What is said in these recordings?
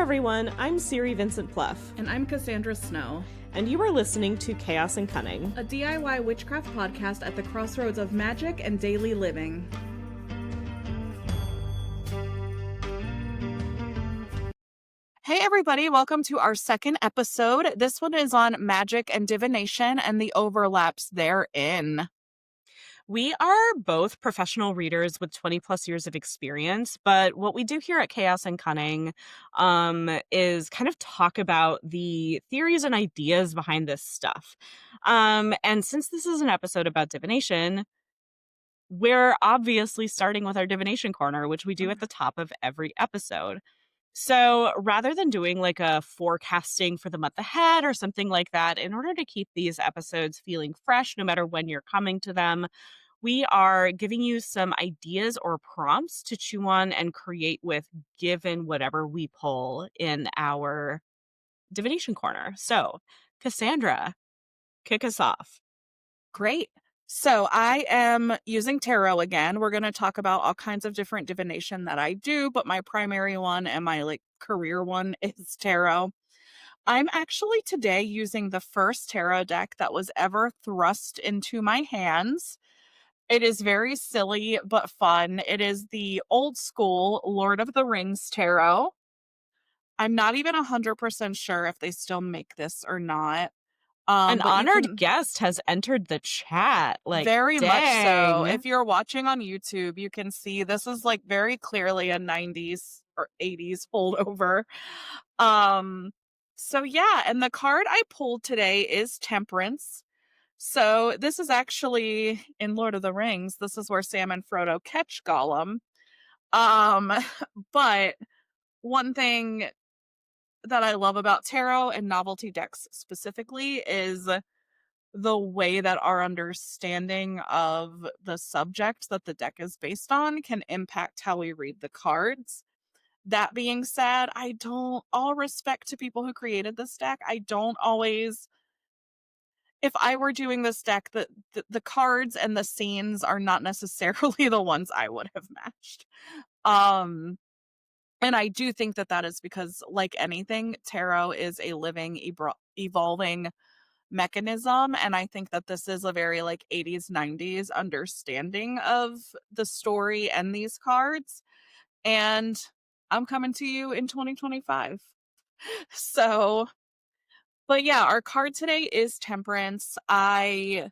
everyone, I'm Siri Vincent Plouff. And I'm Cassandra Snow. And you are listening to Chaos and Cunning, a DIY witchcraft podcast at the crossroads of magic and daily living. Hey everybody, welcome to our second episode. This one is on magic and divination and the overlaps therein. We are both professional readers with 20 plus years of experience, but what we do here at Chaos and Cunning is kind of talk about the theories and ideas behind this stuff. And since this is an episode about divination, we're obviously starting with our divination corner, which we do at the top of every episode. So rather than doing like a forecasting for the month ahead or something like that, in order to keep these episodes feeling fresh, no matter when you're coming to them, we are giving you some ideas or prompts to chew on and create with, given whatever we pull in our divination corner. So, Cassandra, kick us off. Great. So I am using tarot again. We're going to talk about all kinds of different divination that I do, but my primary one and my career one is tarot. I'm actually today using the first tarot deck that was ever thrust into my hands. It is very silly but fun. It is the old school Lord of the Rings tarot. I'm not even 100% sure if they still make this or not. An honored guest has entered the chat. Very dang. much so. If you're watching on YouTube, you can see this is very clearly a 90s or 80s holdover. So yeah, and the card I pulled today is Temperance. So this is actually in Lord of the Rings. This is where Sam and Frodo catch Gollum. But one thing that I love about tarot and novelty decks specifically is the way that our understanding of the subject that the deck is based on can impact how we read the cards. That being said, all respect to people who created this deck, I don't always, if I were doing this deck, the cards and the scenes are not necessarily the ones I would have matched. And I do think that is because, like anything, tarot is a living, evolving mechanism, and I think that this is a very 80s 90s understanding of the story and these cards, and I'm coming to you in 2025. So, but yeah, our card today is Temperance. I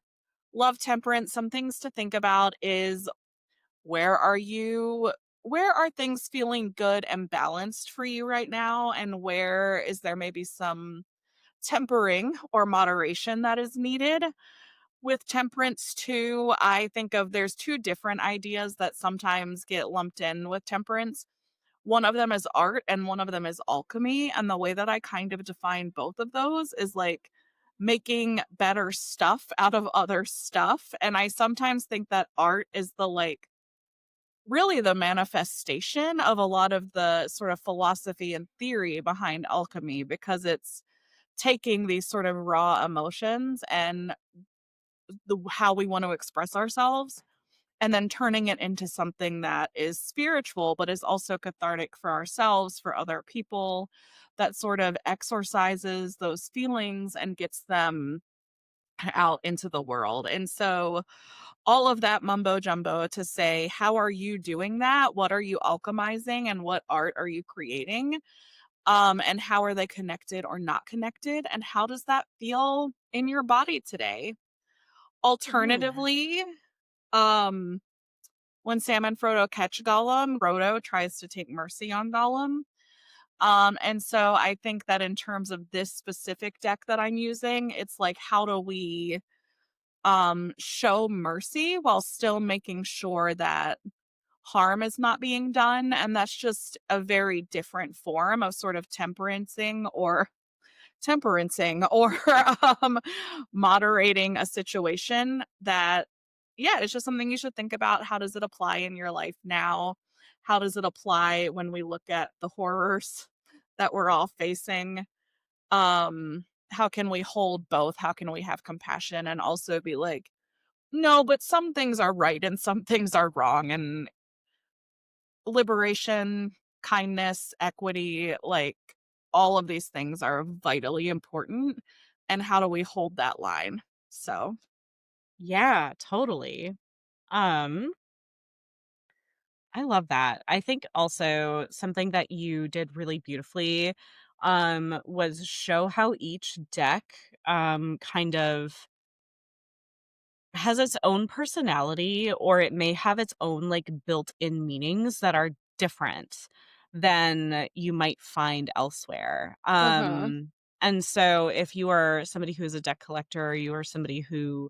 love Temperance. Some things to think about is, where are things feeling good and balanced for you right now, and where is there maybe some tempering or moderation that is needed? With Temperance too, I think there's two different ideas that sometimes get lumped in with Temperance. One of them is art and one of them is alchemy. And the way that I kind of define both of those is making better stuff out of other stuff. And I sometimes think that art is really the manifestation of a lot of the sort of philosophy and theory behind alchemy, because it's taking these sort of raw emotions and how we want to express ourselves, and then turning it into something that is spiritual, but is also cathartic for ourselves, for other people, that sort of exorcises those feelings and gets them out into the world. And so all of that mumbo jumbo to say, how are you doing that? What are you alchemizing and what art are you creating? And how are they connected or not connected? And how does that feel in your body today? Alternatively, when Sam and Frodo catch Gollum, Frodo tries to take mercy on Gollum. And so I think that in terms of this specific deck that I'm using, it's how do we show mercy while still making sure that harm is not being done? And that's just a very different form of sort of temperancing or moderating a situation that, yeah, it's just something you should think about. How does it apply in your life now? How does it apply when we look at the horrors that we're all facing? How can we hold both? How can we have compassion and also be no, but some things are right and some things are wrong, and liberation, kindness, equity, all of these things are vitally important, and how do we hold that line? So, Yeah, totally. Um, I love that. I think also something that you did really beautifully was show how each deck kind of has its own personality, or it may have its own like built-in meanings that are different than you might find elsewhere. mhm, And so if you are somebody who is a deck collector, or you are somebody who,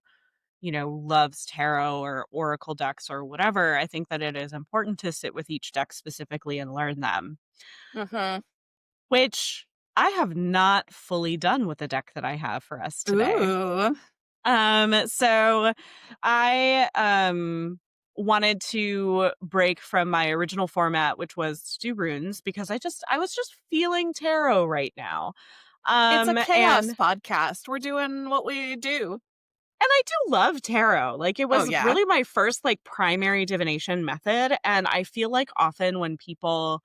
loves tarot or oracle decks or whatever, I think that it is important to sit with each deck specifically and learn them, mhm. which I have not fully done with the deck that I have for us today. Ooh, So I wanted to break from my original format, which was to do runes, because I was just feeling tarot right now. it's a chaos And podcast. We're doing what we do. I do love tarot. Like, it Oh, was yeah. really my first like primary divination method. And I feel like often when people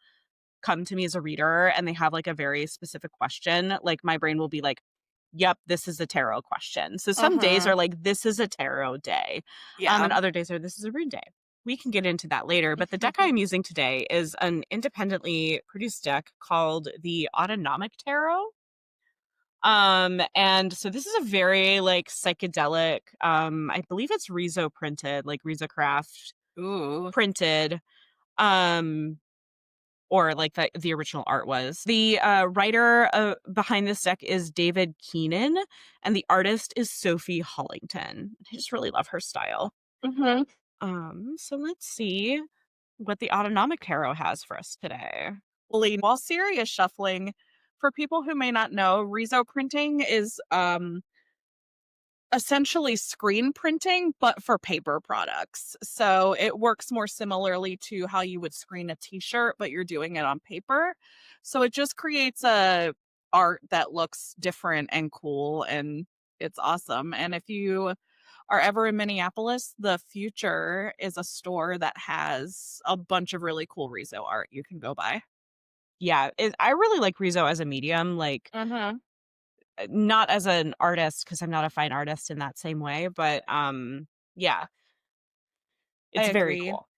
come to me as a reader and they have like a very specific question, like my brain will be like, yep, this is a tarot question. So some days Uh-huh. are like, this is a tarot day. Yeah. And other days are, this is a rune day. We can get into that later. But the deck I'm using today is an independently produced deck called the Autonomic Tarot. And so this is a very like psychedelic, I believe it's Rezo printed, like Rezo Craft Ooh. printed. Um, or like the original art was. The writer behind this deck is David Keenan, and the artist is Sophie Hollington. I just really love her style. Mhm. So let's see what the Autonomic Tarot has for us today. While Siri is shuffling, for people who may not know, Rezo printing is essentially screen printing, but for paper products. So it works more similarly to how you would screen a t-shirt, but you're doing it on paper. So it just creates a art that looks different and cool, and it's awesome. And if you are ever in Minneapolis, the Future is a store that has a bunch of really cool Rezo art you can go buy. Yeah, I really like Rezo as a medium, like Mhm. not as an artist because I'm not a fine artist in that same way, but yeah, I it's very agree. cool.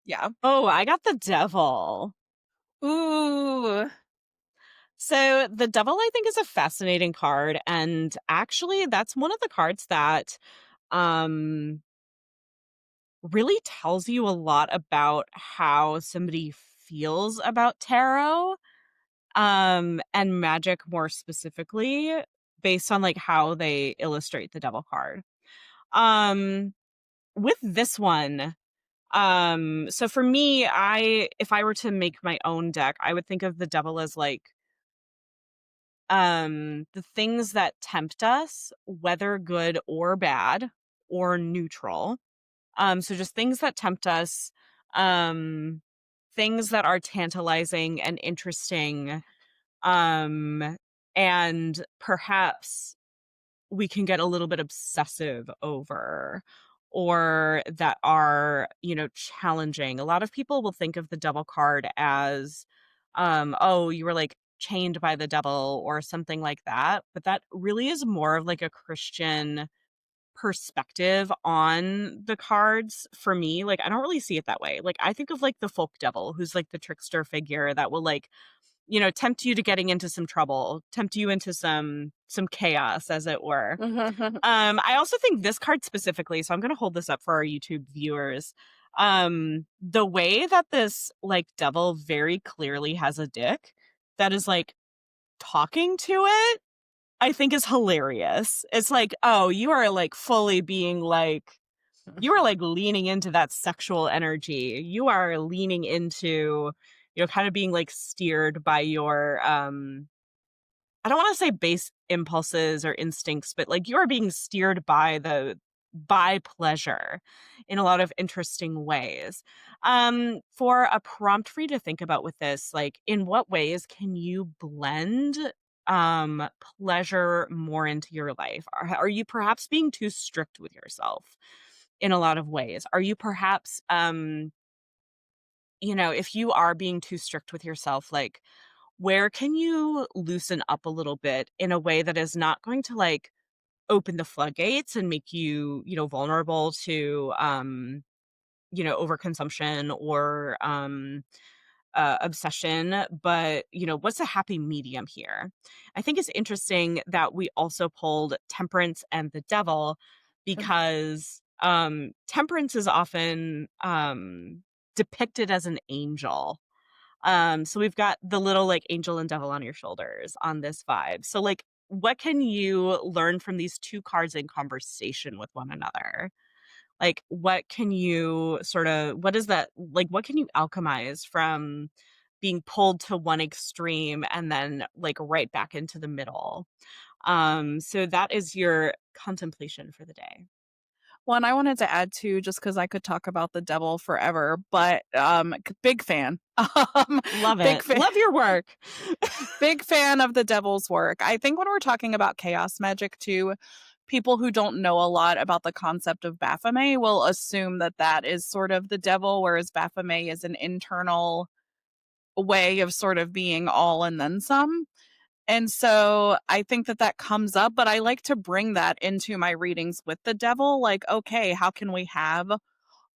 Yeah. Oh, I got the devil. Ooh. So the devil, I think, is a fascinating card, and actually that's one of the cards that um really tells you a lot about how somebody feels about tarot and magic more specifically, based on like how they illustrate the devil card. Um with this one, so for me, I if I were to make my own deck, I would think of the devil as like the things that tempt us, whether good or bad or neutral. So just things that tempt us, um things that are tantalizing and interesting, um and perhaps we can get a little bit obsessive over, or that are, challenging. A lot of people will think of the devil card as, oh, you were like chained by the devil or something like that. But that really is more of like a Christian perspective on the cards for me. Like, I don't really see it that way. Like, I think of like the folk devil, who's like the trickster figure that will like, tempt you to getting into some trouble, tempt you into some chaos, as it were. I also think this card specifically, so I'm gonna hold this up for our YouTube viewers. The way that this like devil very clearly has a dick that is like talking to it, I think is hilarious. It's like, oh, you are like fully being like, you are like leaning into that sexual energy. You are leaning into, kind of being like steered by your I don't want to say base impulses or instincts, but like you are being steered by pleasure in a lot of interesting ways. For a prompt for you to think about with this, like in what ways can you blend pleasure more into your life? Are you perhaps being too strict with yourself in a lot of ways? Are you perhaps if you are being too strict with yourself, like where can you loosen up a little bit in a way that is not going to, like, open the floodgates and make you, vulnerable to, overconsumption or, obsession, but, what's a happy medium here? I think it's interesting that we also pulled temperance and the devil because, temperance is often, depicted as an angel. So we've got the little, like, angel and devil on your shoulders on this vibe. So, like, what can you learn from these 2 cards in conversation with one another? Like, what is that like, what can you alchemize from being pulled to one extreme and then, like, right back into the middle? So that is your contemplation for the day. Well, and I wanted to add too, just because I could talk about the devil forever, but, big fan. Love Big it. fan. Love your work. Big fan of the devil's work. I think when we're talking about chaos magic too, people who don't know a lot about the concept of Baphomet will assume that that is sort of the devil, whereas Baphomet is an internal way of sort of being all and then some. And so I think that that comes up, but I like to bring that into my readings with the devil. Like, okay, how can we have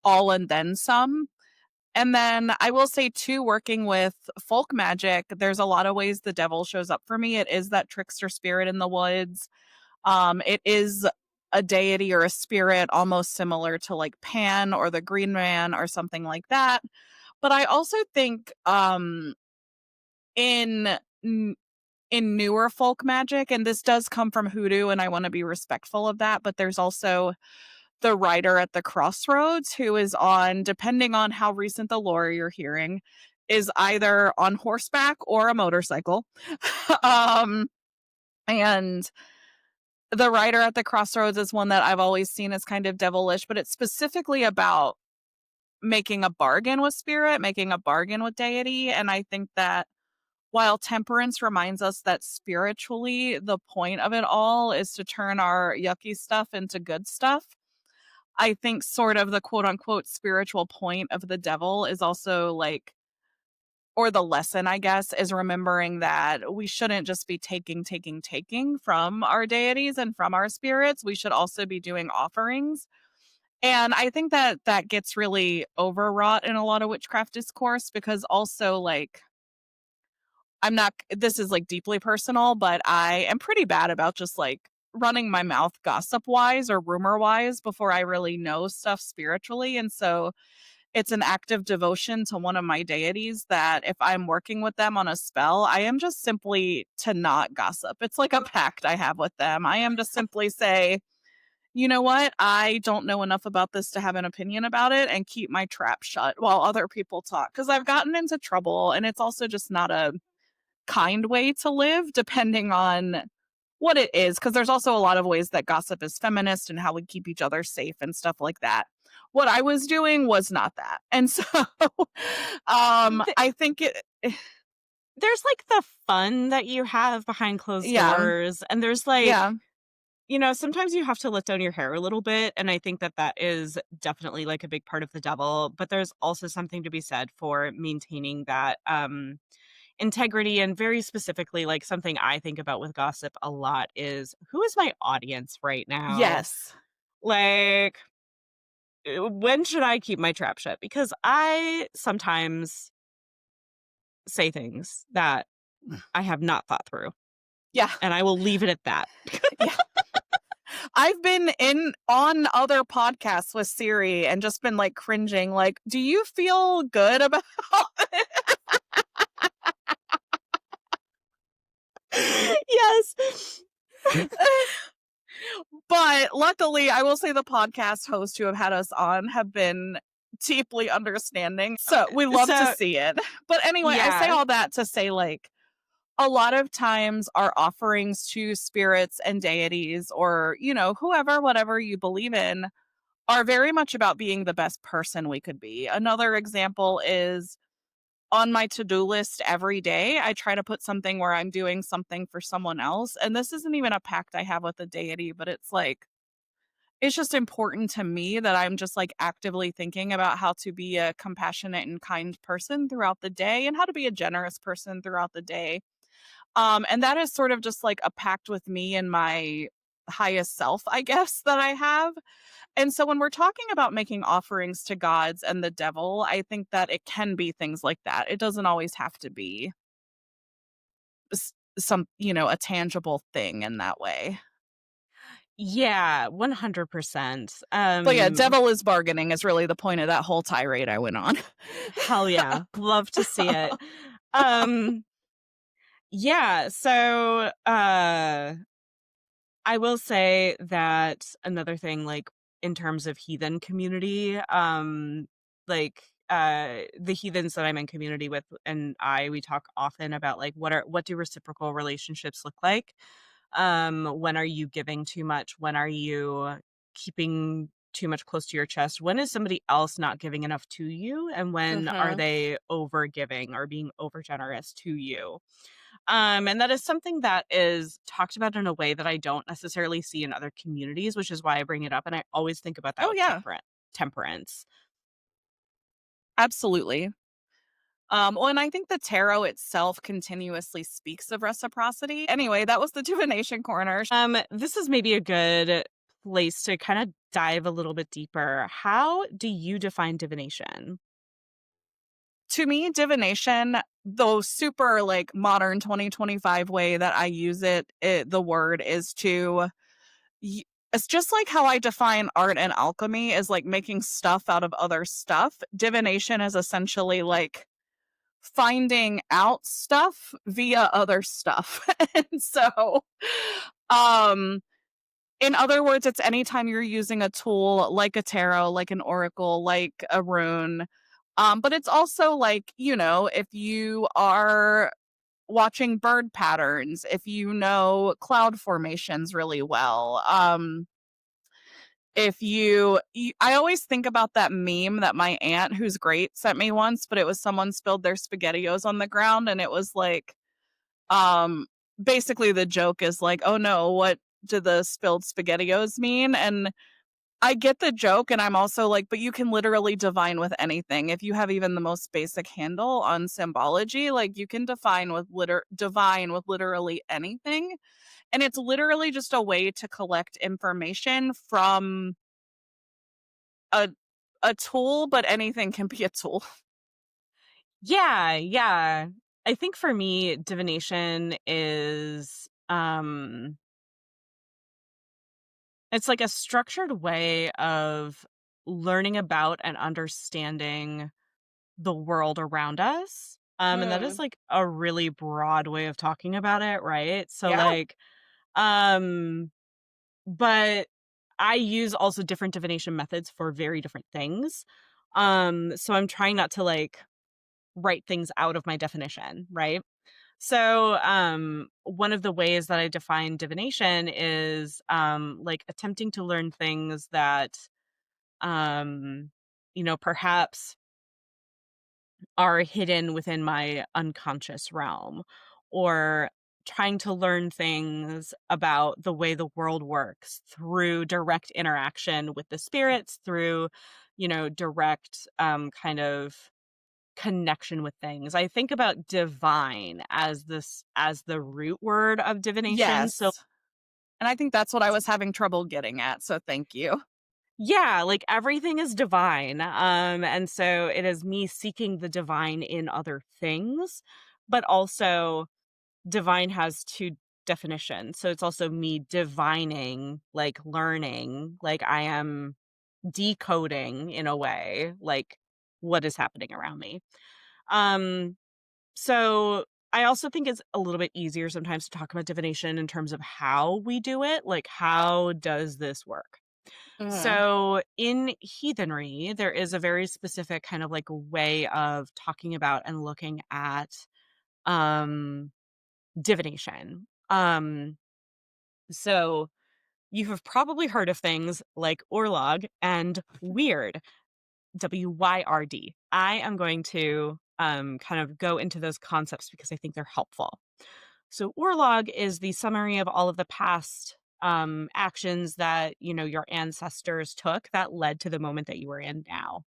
all and then some? And then I will say too, working with folk magic, there's a lot of ways the devil shows up for me. It is that trickster spirit in the woods. It is a deity or a spirit almost similar to like Pan or the Green Man or something like that. But I also think in n- in newer folk magic, and this does come from hoodoo, and I want to be respectful of that, but there's also the rider at the crossroads who is on, depending on how recent the lore you're hearing, is either on horseback or a motorcycle. um, and the rider at the crossroads is one that I've always seen as kind of devilish, but it's specifically about making a bargain with spirit, making a bargain with deity. And I think that while temperance reminds us that spiritually the point of it all is to turn our yucky stuff into good stuff, I think sort of the quote unquote spiritual point of the devil is also like, or the lesson, I guess, is remembering that we shouldn't just be taking from our deities and from our spirits. We should also be doing offerings. And I think that that gets really overwrought in a lot of witchcraft discourse because also, like, I'm not, this is like deeply personal, but I am pretty bad about just like running my mouth gossip wise or rumor wise before I really know stuff spiritually. And so it's an act of devotion to one of my deities that if I'm working with them on a spell, I am just simply to not gossip. It's like a pact I have with them. I am to simply say, you know what? I don't know enough about this to have an opinion about it and keep my trap shut while other people talk. Cause I've gotten into trouble and it's also just not a kind way to live depending on what it is, because there's also a lot of ways that gossip is feminist and how we keep each other safe and stuff like that. What I was doing was not that. And so Th I think it there's, like, the fun that you have behind closed yeah, doors, and there's, like, yeah. sometimes you have to let down your hair a little bit, and I think that that is definitely, like, a big part of the devil, but there's also something to be said for maintaining that, integrity, and very specifically, like, something I think about with gossip a lot is, who is my audience right now? Yes. Like, when should I keep my trap shut? Because I sometimes say things that I have not thought through, Yeah. and I will leave it at that. Yeah. I've been in on other podcasts with Siri and just been like cringing like, "Do you feel good about Yes. But luckily, I will say the podcast hosts who have had us on have been deeply understanding. So we love to So see it. But anyway, I say yeah. all that to say, like, a lot of times our offerings to spirits and deities or, whoever, whatever you believe in, are very much about being the best person we could be. Another example is on my to-do list every day, I try to put something where I'm doing something for someone else. And this isn't even a pact I have with a deity, but it's like, it's just important to me that I'm just, like, actively thinking about how to be a compassionate and kind person throughout the day and how to be a generous person throughout the day. And that is sort of just like a pact with me and my highest self, I guess, that I have. And so when we're talking about making offerings to gods and the devil, I think that it can be things like that. It doesn't always have to be some, a tangible thing in that way. Yeah, 100%. But yeah, devil is bargaining is really the point of that whole tirade I went on. Hell yeah. Love to see it. Um, yeah, so, I will say that another thing, like, in terms of heathen community, like, the heathens that I'm in community with and we talk often about, like, what do reciprocal relationships look like? When are you giving too much? When are you keeping too much close to your chest? When is somebody else not giving enough to you? And when are Mhm. they over giving or being over generous to you? And that is something that is talked about in a way that I don't necessarily see in other communities, which is why I bring it up. And I always think about that Oh with yeah, temperance. absolutely. Well, and I think the tarot itself continuously speaks of reciprocity. Anyway, that was the divination corner. This is maybe a good place to kind of dive a little bit deeper. How do you define divination? To me, divination, the super like modern 2025 way that I use the word is y- it's just like how I define art and alchemy is like making stuff out of other stuff. Divination is essentially like finding out stuff via other stuff. And so, um, in other words, it's anytime you're using a tool like a tarot, like an oracle, like a rune. But it's also like, if you are watching bird patterns, if you know cloud formations really well. If I always think about that meme that my aunt, who's great, sent me once, but it was someone spilled their SpaghettiOs on the ground, and it was like, um, basically the joke is like, "Oh no, what do the spilled SpaghettiOs mean?" And I get the joke, and I'm also like, but you can literally divine with anything. If you have even the most basic handle on symbology, like you can divine with literally anything. And it's literally just a way to collect information from a a tool, but anything can be a tool. Yeah, yeah. I think for me, divination is it's like a structured way of learning about and understanding the world around us. And that is Mm. like a really broad way of talking about it, right? So Yeah. like um but I use also different divination methods for very different things. So I'm trying not to like write things out of my definition, right? So, one of the ways that I define divination is like attempting to learn things that um perhaps are hidden within my unconscious realm, or trying to learn things about the way the world works through direct interaction with the spirits, through direct kind of connection with things. I think about divine as the root word of divination. So Yes. And I think that's what I was having trouble getting at, so thank you. yeah, like everything is divine. And so it is me seeking the divine in other things, but also divine has two definitions. So it's also me divining, like learning, like I am decoding in a way, like what is happening around me. Um So, I also think it's a little bit easier sometimes to talk about divination in terms of how we do it, like, how does this work? Mhm. So, in heathenry, there is a very specific kind of, like, way of talking about and looking at, um, divination. So you have probably heard of things like Orlog and Weird. WYRD. I am going to kind of go into those concepts because I think they're helpful. So, Orlog is the summary of all of the past actions that, your ancestors took that led to the moment that you are in now.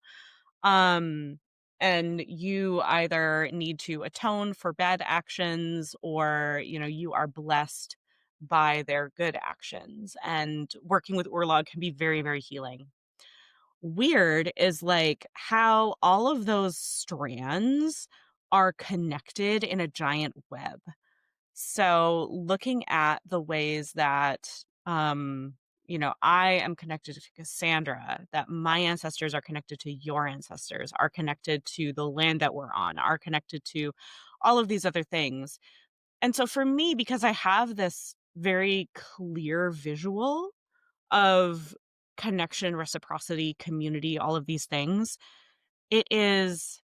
Um, and you either need to atone for bad actions or, you are blessed by their good actions. And working with Urlog can be very, very healing. Weird is like how all of those strands are connected in a giant web. So looking at the ways that, I am connected to Cassandra, that my ancestors are connected to your ancestors, are connected to the land that we're on, are connected to all of these other things. And so for me, because I have this very clear visual of connection, reciprocity, community, all of these things, it is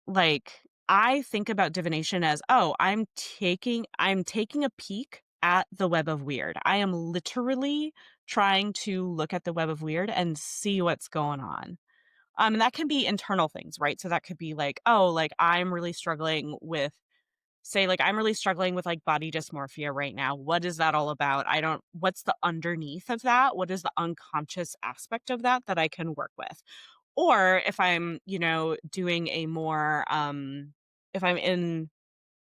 like, I think about divination as, "Oh, I'm taking a peek at the web of weird." I am literally trying to look at the web of weird and see what's going on. And that can be internal things, right? So that could be like, "Oh, like, I'm really struggling with" say, like, "I'm really struggling with, like, body dysmorphia right now. What is that all about? I don't what's the underneath of that? What is the unconscious aspect of that that I can work with?" Or if I'm, doing a more, if I'm in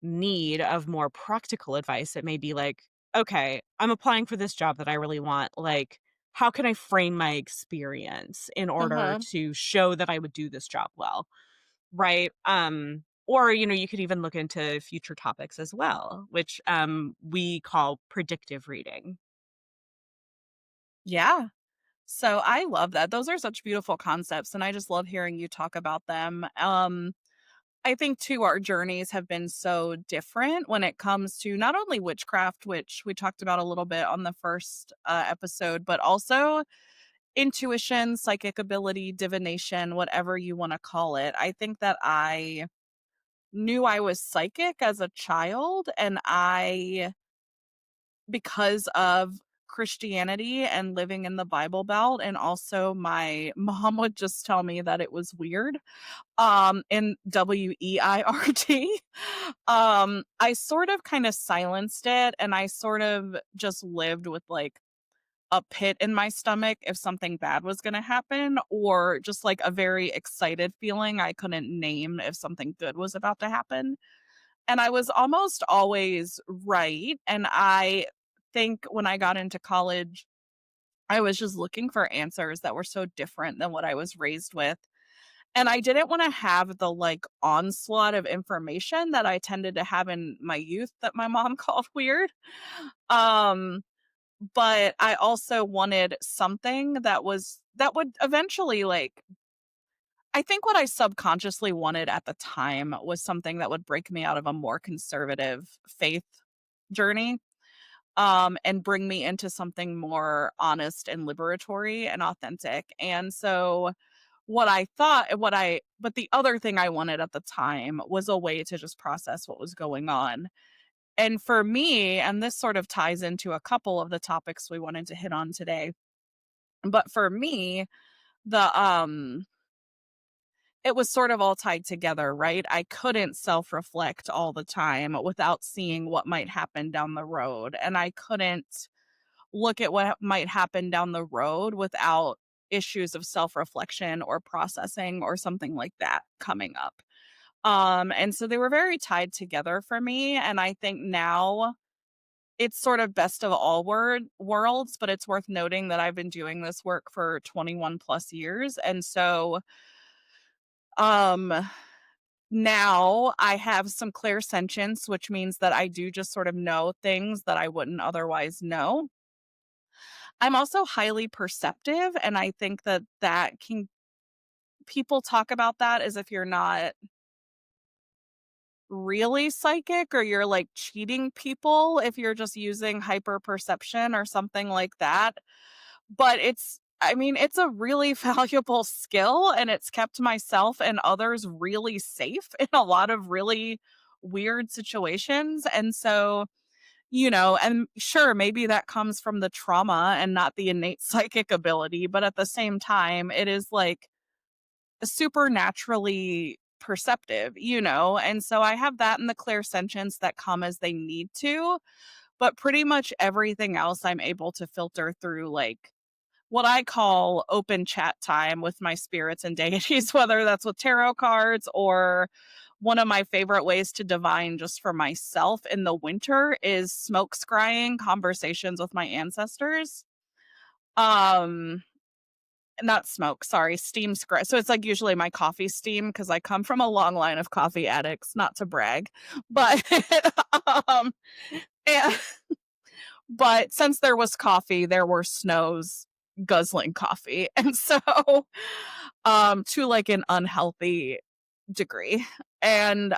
need of more practical advice, it may be like, okay, I'm applying for this job that I really want. Like, how can I frame my experience in order Uh-huh. to show that I would do this job well? Right. Or, you could even look into future topics as well, which we call predictive reading. Yeah. So I love that. Those are such beautiful concepts, and I just love hearing you talk about them. I think too our journeys have been so different when it comes to not only witchcraft, which we talked about a little bit on the first episode, but also intuition, psychic ability, divination, whatever you want to call it. I think that I knew I was psychic as a child, and I because of Christianity and living in the Bible Belt, and also my mom would just tell me that it was weird, in WEIRD. I sort of kinda silenced it, and I sort of just lived with, like, a pit in my stomach if something bad was gonna happen, or just, like, a very excited feeling I couldn't name if something good was about to happen. And I was almost always right, and I think when I got into college, I was just looking for answers that were so different than what I was raised with, and I didn't wanna have the, like, onslaught of information that I tended to have in my youth that my mom called weird. Um, but I also wanted something that would eventually, like I think what I subconsciously wanted at the time was something that would break me out of a more conservative faith journey, and bring me into something more honest and liberatory and authentic. And so but the other thing I wanted at the time was a way to just process what was going on. And for me, and this sort of ties into a couple of the topics we wanted to hit on today, but for me, the it was sort of all tied together, right? I couldn't self-reflect all the time without seeing what might happen down the road, and I couldn't look at what might happen down the road without issues of self-reflection or processing or something like that coming up. And so they were very tied together for me, and I think now it's sort of best of all worlds, but it's worth noting that I've been doing this work for 21 plus years, and so, um now I have some clairsentience, which means that I do just sort of know things that I wouldn't otherwise know. I'm also highly perceptive, and I think that that can people talk about that as if you're not really psychic or you're, like, cheating people if you're just using hyper perception or something like that. But I mean, it's a really valuable skill, and it's kept myself and others really safe in a lot of really weird situations, and so, and sure, maybe that comes from the trauma and not the innate psychic ability, but at the same time, it is, like, supernaturally perceptive, and so I have that and the clairsentience that come as they need to, but pretty much everything else I'm able to filter through, like, what I call open chat time with my spirits and deities, whether that's with tarot cards or one of my favorite ways to divine just for myself in the winter is smoke scrying conversations with my ancestors. Um, Not smoke, sorry, steam scry. So it's like usually my coffee steam because I come from a long line of coffee addicts, not to brag, but um, and but since there was coffee, there were snows guzzling coffee. And so, to like an unhealthy degree. And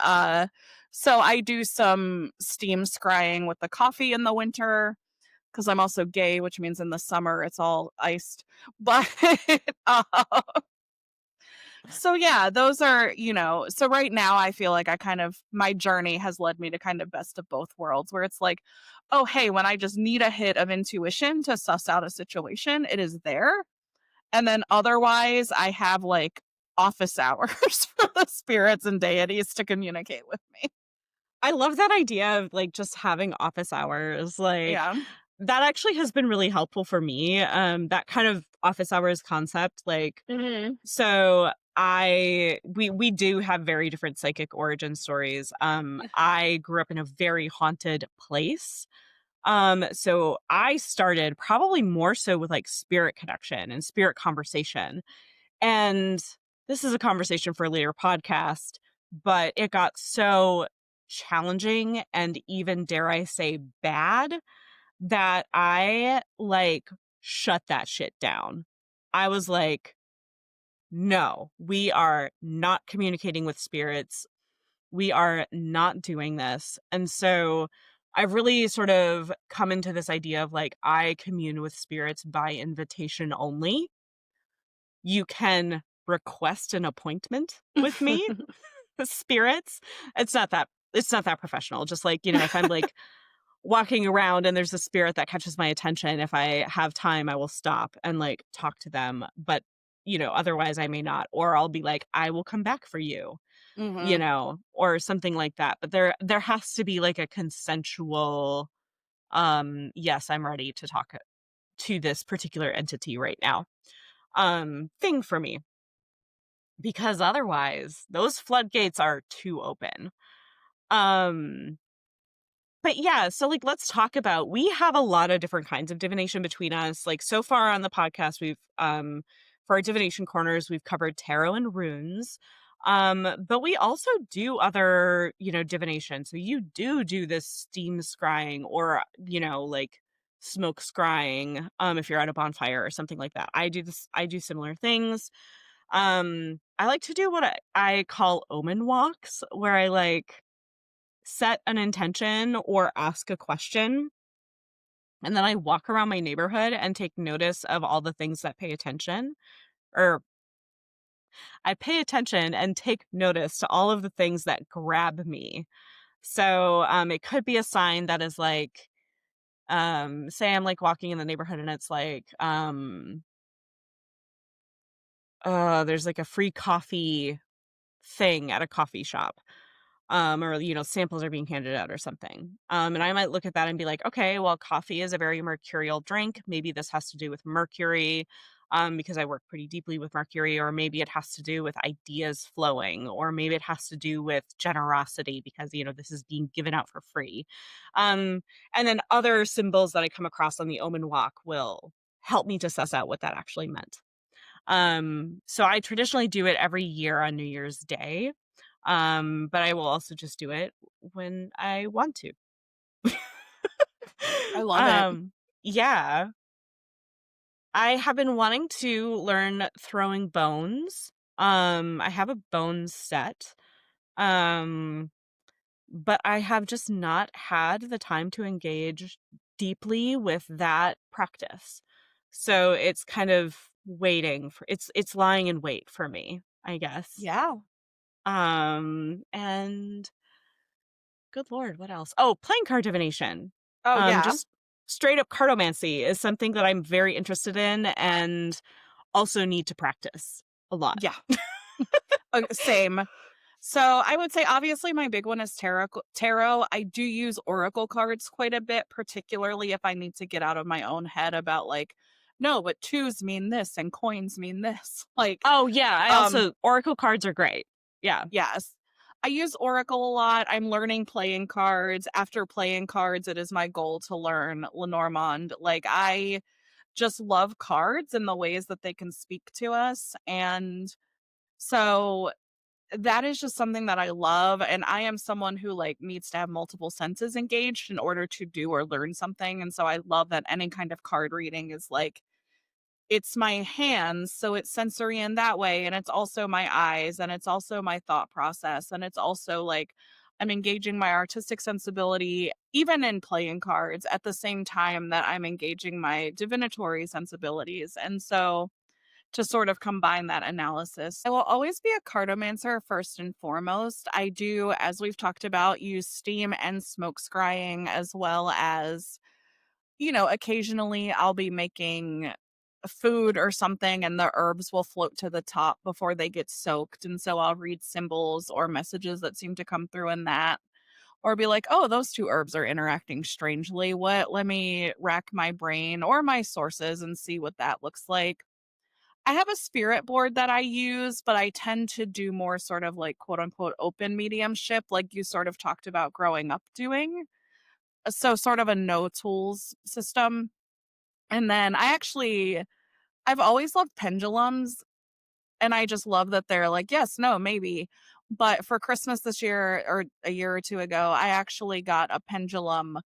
so I do some steam scrying with the coffee in the winter because I'm also gay, which means in the summer it's all iced. But uh, so yeah, those are, so right now I feel like my journey has led me to kind of best of both worlds where it's like, oh, hey, when I just need a hit of intuition to suss out a situation, it is there. And then otherwise, I have like office hours for the spirits and deities to communicate with me. I love that idea of, like, just having office hours, like, Yeah. that actually has been really helpful for me, that kind of office hours concept, like, Mhm. so we do have very different psychic origin stories. I grew up in a very haunted place. So I started probably more so with, like, spirit connection and spirit conversation. And this is a conversation for a later podcast, but it got so challenging and even, dare I say, bad that I, like, shut that shit down. I was like, "No, we are not communicating with spirits. We are not doing this." And so I've really sort of come into this idea of, like, I commune with spirits by invitation only. You can request an appointment with me, the spirits. It's not that professional. Just like, if I'm, like, walking around and there's a spirit that catches my attention, if I have time, I will stop and, like, talk to them, but, otherwise I may not, or I'll be like, "I will come back for you," Mhm. or something like that, but there has to be, like, a consensual, "Yes, I'm ready to talk to this particular entity right now," thing for me. Because otherwise, those floodgates are too open. Um, but yeah, so, like, let's talk about we have a lot of different kinds of divination between us. Like, so far on the podcast, for our divination corners, we've covered tarot and runes. But we also do other, divination. So you do this steam scrying or, like, smoke scrying, if you're at a bonfire or something like that. I do similar things. I like to do what I call omen walks, where I, like, set an intention or ask a question, and then I walk around my neighborhood and take notice of all the things that pay attention, or I pay attention and take notice to all of the things that grab me. So, it could be a sign that is like, say I'm, like, walking in the neighborhood and it's like, there's, like, a free coffee thing at a coffee shop. Or, samples are being handed out or something. And I might look at that and be like, okay, well, coffee is a very mercurial drink. Maybe this has to do with Mercury, because I work pretty deeply with Mercury, or maybe it has to do with ideas flowing, or maybe it has to do with generosity because, this is being given out for free. And then other symbols that I come across on the Omen Walk will help me to suss out what that actually meant. So I traditionally do it every year on New Year's Day. But I will also just do it when I want to. I love it. Um, yeah. I have been wanting to learn throwing bones. I have a bones set. Um, but I have just not had the time to engage deeply with that practice. So it's kind of waiting for it's lying in wait for me, I guess. Yeah. And good lord, what else? Oh, playing card divination. Oh, yeah. Just straight up cartomancy is something that I'm very interested in and also need to practice a lot. Yeah. Same. So I would say obviously my big one is tarot. I do use oracle cards quite a bit, particularly if I need to get out of my own head about like, no, but twos mean this and coins mean this. Like, Oh, yeah, I um, also oracle cards are great. Yeah. yes. I use oracle a lot. I'm learning playing cards. After playing cards, it is my goal to learn Lenormand. Like I just love cards and the ways that they can speak to us. And so that is just something that I love, and I am someone who, like, needs to have multiple senses engaged in order to do or learn something, and so I love that any kind of card reading is, like, it's my hands, so it's sensory in that way, and it's also my eyes, and it's also my thought process, and it's also, like, I'm engaging my artistic sensibility even in playing cards at the same time that I'm engaging my divinatory sensibilities, and so to sort of combine that analysis. I will always be a cartomancer first and foremost. I do, as we've talked about, use steam and smoke scrying as well as, occasionally I'll be making food or something and the herbs will float to the top before they get soaked. And so I'll read symbols or messages that seem to come through in that. Or be like, oh, those two herbs are interacting strangely. What? Let me rack my brain or my sources and see what that looks like. I have a spirit board that I use, but I tend to do more sort of like quote unquote open mediumship, like you sort of talked about growing up doing. So, sort of a no tools system. And then I've always loved pendulums. And I just love that they're like, yes, no, maybe. But for Christmas this year or a year or two ago, I actually got a pendulum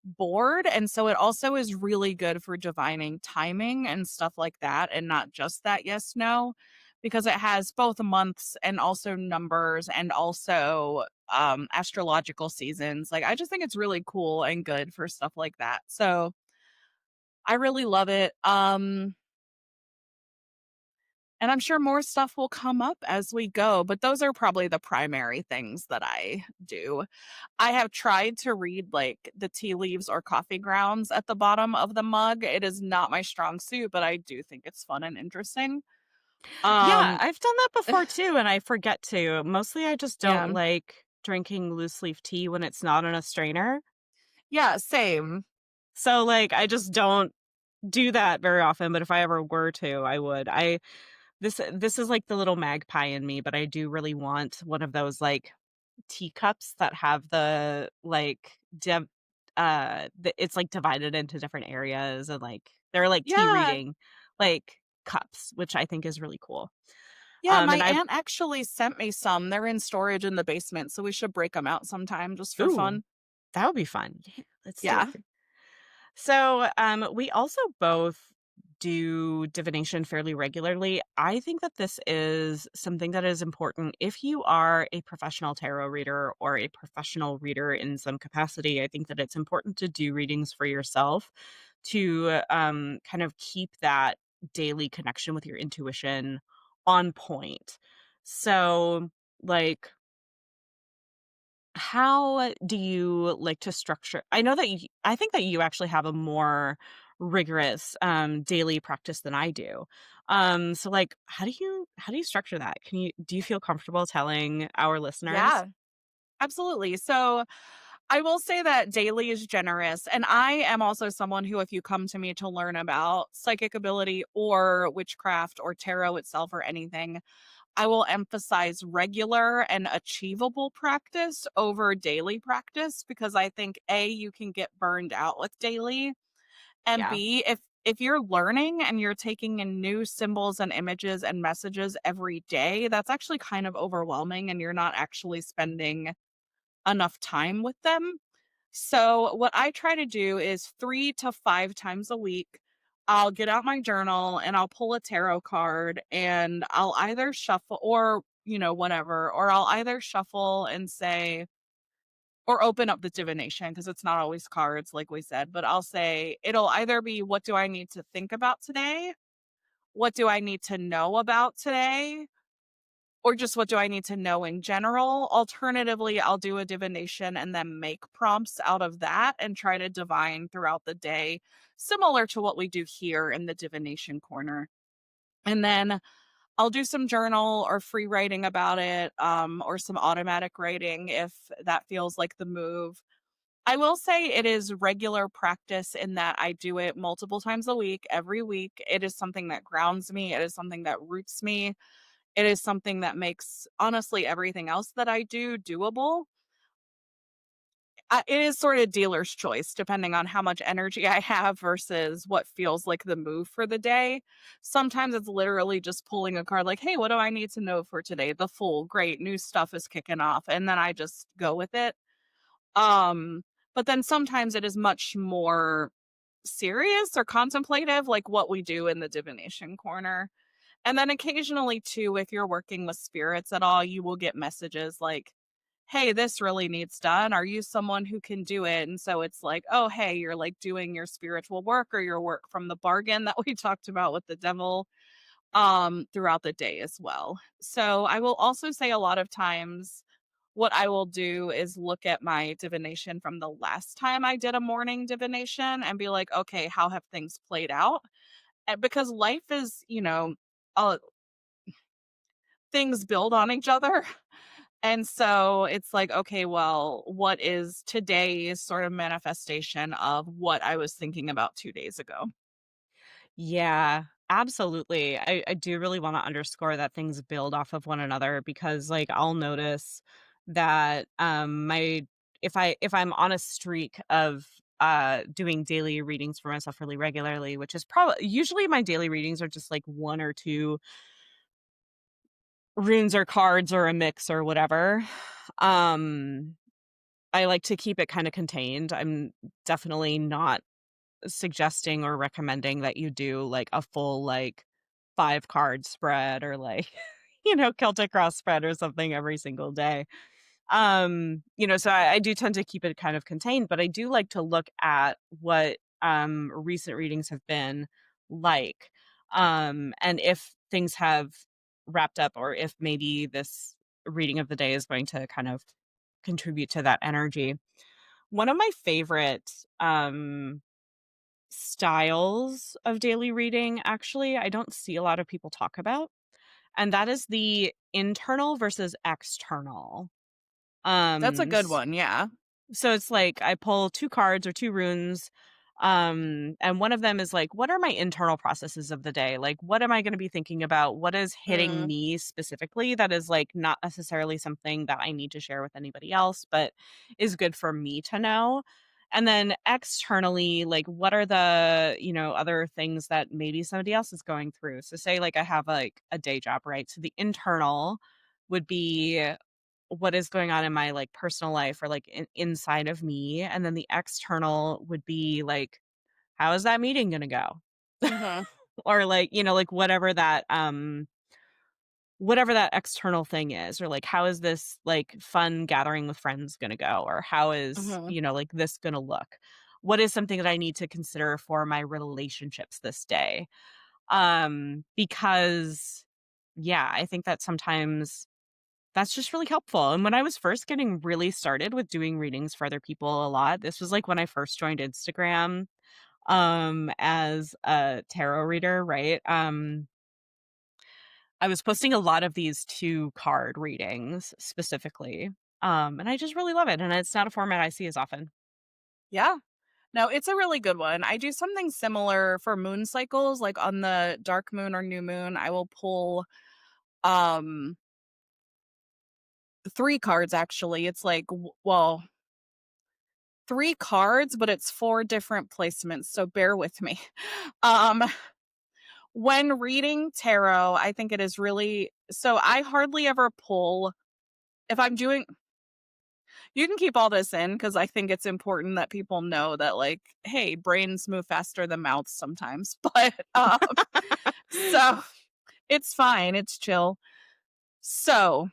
bored, and so it also is really good for divining timing and stuff like that, and not just that yes, no, because it has both months and also numbers and also, astrological seasons. Like, I just think it's really cool and good for stuff like that. So, I really love it, and I'm sure more stuff will come up as we go, but those are probably the primary things that I do. I have tried to read, like, the tea leaves or coffee grounds at the bottom of the mug. It is not my strong suit, but I do think it's fun and interesting. Yeah, Um, I've done that before too, and I forget to. Mostly I just don't yeah. like drinking loose leaf tea when it's not in a strainer. Yeah, same. So, like, I just don't do that very often, but if I ever were to, I would. This is like the little magpie in me, but I do really want one of those, like, teacups that have the, like, it's, like, divided into different areas and, like, they're like tea Yeah. reading, like, cups, which I think is really cool. Yeah, my And I aunt actually sent me some. They're in storage in the basement, so we should break them out sometime just for ooh, fun. that would be fun. Yeah, let's do Yeah. it. So, we also both do divination fairly regularly. I think that this is something that is important if you are a professional tarot reader or a professional reader in some capacity. I think that it's important to do readings for yourself to kind of keep that daily connection with your intuition on point. So, like, how do you like to structure I know that I think that you actually have a more rigorous, daily practice than I do. So, like, how do you structure that? Do you feel comfortable telling our listeners? Yeah, absolutely. So I will say that daily is generous. And I am also someone who, if you come to me to learn about psychic ability or witchcraft or tarot itself or anything, I will emphasize regular and achievable practice over daily practice because I think A, you can get burned out with daily. And Yeah. B, if you're learning and you're taking in new symbols and images and messages every day, that's actually kind of overwhelming and you're not actually spending enough time with them. So, what I try to do is 3 to 5 times a week, I'll get out my journal and I'll pull a tarot card and I'll either shuffle or, whatever, or I'll either shuffle and say, or open up the divination because it's not always cards, like we said, but I'll say, it'll either be what do I need to think about today? What do I need to know about today? Or just what do I need to know in general? Alternatively, I'll do a divination and then make prompts out of that and try to divine throughout the day, similar to what we do here in the divination corner. And then I'll do some journal or free writing about it, or some automatic writing if that feels like the move. I will say it is regular practice in that I do it multiple times a week, every week. It is something that grounds me. It is something that roots me. It is something that makes honestly everything else that I do doable. It is sort of dealer's choice depending on how much energy I have versus what feels like the move for the day. Sometimes it's literally just pulling a card like, "Hey, what do I need to know for today?" The Fool, great, new stuff is kicking off, and then I just go with it. Um, but then sometimes it is much more serious or contemplative, like what we do in the divination corner. And then occasionally too, if you're working with spirits at all, you will get messages like, "Hey, this really needs done. Are you someone who can do it?" And so it's like, "Oh, hey, you're like doing your spiritual work or your work from the bargain that we talked about with the devil throughout the day as well." So I will also say a lot of times what I will do is look at my divination from the last time I did a morning divination and be like, "Okay, how have things played out?" Because life is, things build on each other. And so it's like, okay, well, what is today's sort of manifestation of what I was thinking about 2 days ago? Yeah, absolutely. I do really want to underscore that things build off of one another because like I'll notice that my if I'm on a streak of doing daily readings for myself really regularly, which is probably usually my daily readings are just like one or two runes or cards or a mix or whatever. Um I like to keep it kind of contained. I'm definitely not suggesting or recommending that you do like a full like 5 card spread or like, Celtic cross spread or something every single day. So I do tend to keep it kind of contained, but I do like to look at what recent readings have been like. And if things have wrapped up or if maybe this reading of the day is going to kind of contribute to that energy. One of my favorite styles of daily reading, actually, I don't see a lot of people talk about, and that is the internal versus external. That's a Um, good one, yeah. so it's like I pull 2 cards or 2 runes, and one of them is like, what are my internal processes of the day? Like, what am I gonna be thinking about? What is hitting Mm, me specifically that is, like, not necessarily something that I need to share with anybody else, but is good for me to know? And then externally, like, what are the, other things that maybe somebody else is going through? So say, like, I have, like, a day job, right? So the internal would be what is going on in my, like, personal life or, like, inside of me, and then the external would be, like, how is that meeting gonna go? mhm, Or, like, like, whatever that external thing is, or, like, how is this, like, fun gathering with friends gonna go? Or how is, mhm, like, this gonna look? What is something that I need to consider for my relationships this day? Because yeah, I think that sometimes that's just really helpful, and when I was first getting really started with doing readings for other people a lot, this was, like, when I first joined Instagram, as a tarot reader, right? I was posting a lot of these 2 card readings specifically, and I just really love it, and it's not a format I see as often. yeah. No, it's a really good one. I do something similar for moon cycles, like on the dark moon or new moon, I will pull, um, 3 cards actually. It's like, 3 cards, but it's 4 different placements, so bear with me. Um, when reading tarot, I think it is really so I hardly ever pull if I'm doing you can keep all this in because I think it's important that people know that, like, hey, brains move faster than mouths sometimes, but, so it's fine, it's chill. So,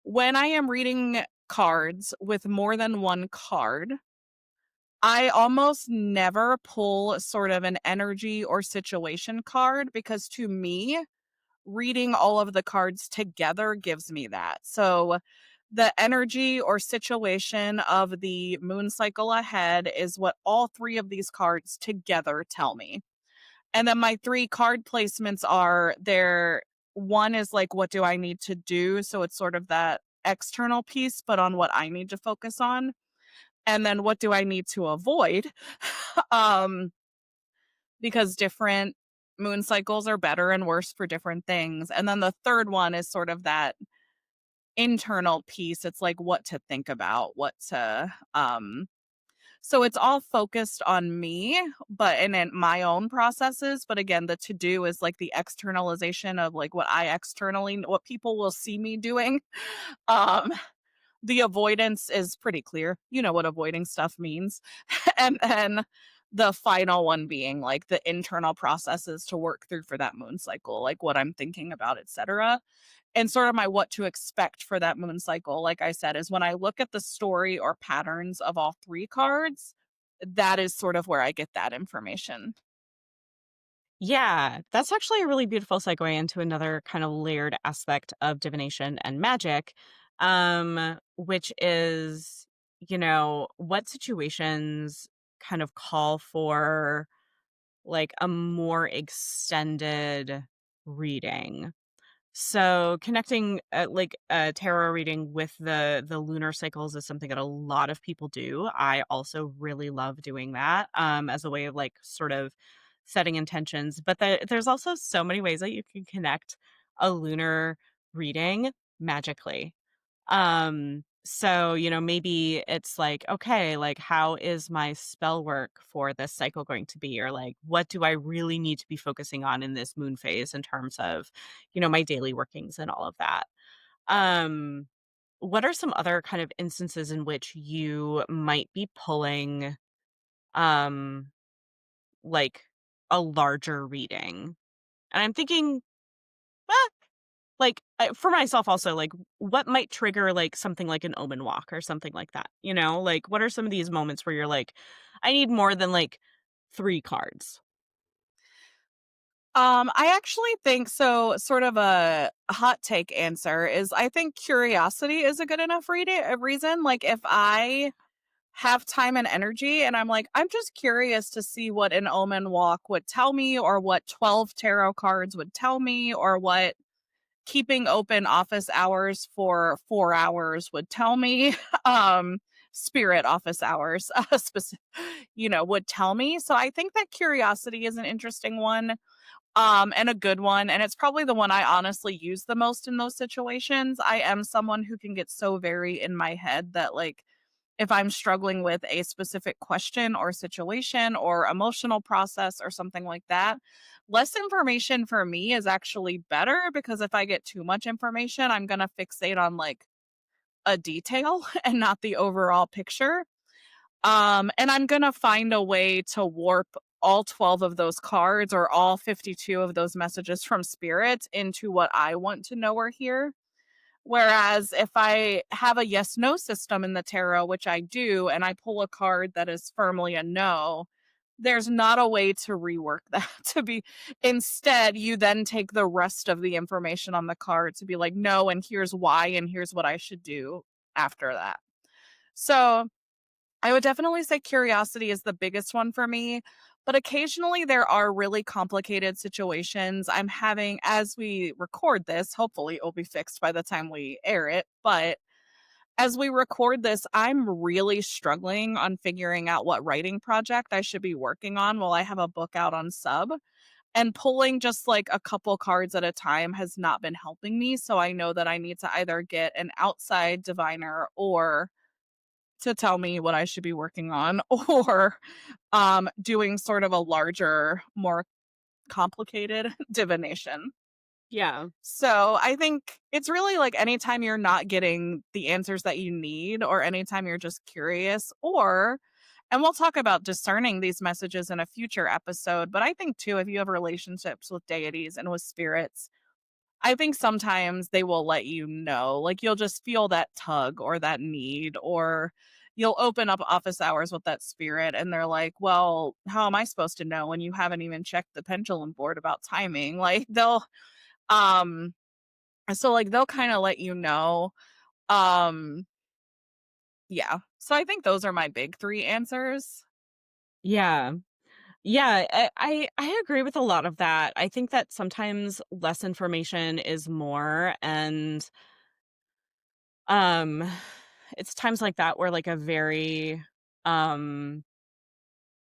when I am reading cards with more than 1 card, I almost never pull sort of an energy or situation card because to me, reading all of the cards together gives me that. So, the energy or situation of the moon cycle ahead is what all 3 of these cards together tell me. And then my 3 card placements are there one is like, what do I need to do? So it's sort of that external piece, but on what I need to focus on. And then what do I need to avoid? um, because different moon cycles are better and worse for different things. And then the third one is sort of that internal piece. It's like what to think about, what to so it's all focused on me, but and in my own processes. But again, the to do is like the externalization of like what I externally what people will see me doing. Um the avoidance is pretty clear. You know what avoiding stuff means. And then the final one being like the internal processes to work through for that moon cycle, like what I'm thinking about, etc. And sort of my what to expect for that moon cycle, like I said, is when I look at the story or patterns of all 3 cards, that is sort of where I get that information. Yeah, that's actually a really beautiful segue into another kind of layered aspect of divination and magic, which is, what situations kind of call for like a more extended reading. So connecting like a tarot reading with the lunar cycles is something that a lot of people do. I also really love doing that as a way of like sort of setting intentions. But there's also so many ways that you can connect a lunar reading magically. So, maybe it's like, okay, like how is my spell work for this cycle going to be? Or like, what do I really need to be focusing on in this moon phase in terms of, my daily workings and all of that? Um, what are some other kind of instances in which you might be pulling um like a larger reading? And I'm thinking, like, for myself also, like, what might trigger, like, something like an omen walk or something like that, you know? Like, what are some of these moments where you're like, "I need more than, like, 3 cards?" I actually think so sort of a hot take answer is I think curiosity is a good enough reason. Like if I have time and energy and I'm like, I'm just curious to see what an omen walk would tell me or what 12 tarot cards would tell me or what keeping open office hours for 4 hours would tell me. um spirit office hours would tell me. So I think that curiosity is an interesting one, and a good one, and it's probably the one I honestly use the most in those situations. I am someone who can get so very in my head that, like, if I'm struggling with a specific question or situation or emotional process or something like that, less information for me is actually better because if I get too much information, I'm gonna fixate on, like, a detail and not the overall picture. And I'm gonna find a way to warp all 12 of those cards or all 52 of those messages from spirit into what I want to know or hear. Whereas if I have a yes no system in the tarot, which I do, and I pull a card that is firmly a no, there's not a way to rework that to be instead you then take the rest of the information on the card to be like no and here's why and here's what I should do after that. So I would definitely say curiosity is the biggest one for me, but occasionally there are really complicated situations I'm having as we record this. Hopefully, it will be fixed by the time we air it. But as we record this, I'm really struggling on figuring out what writing project I should be working on while I have a book out on sub. And pulling just like a couple cards at a time has not been helping me. So I know that I need to either get an outside diviner or to tell me what I should be working on or, doing sort of a larger, more complicated divination. Yeah. So, I think it's really like anytime you're not getting the answers that you need or anytime you're just curious or and we'll talk about discerning these messages in a future episode, but I think too if you have relationships with deities and with spirits, I think sometimes they will let you know, like, you'll just feel that tug or that need, or you'll open up office hours with that spirit and they're like, "Well, how am I supposed to know when you haven't even checked the pendulum board about timing?" Like, um they'll kinda let you know. Um, yeah. So I think those are my big 3 answers. Yeah. Yeah, I agree with a lot of that. I think that sometimes less information is more, and um it's times like that where like a very um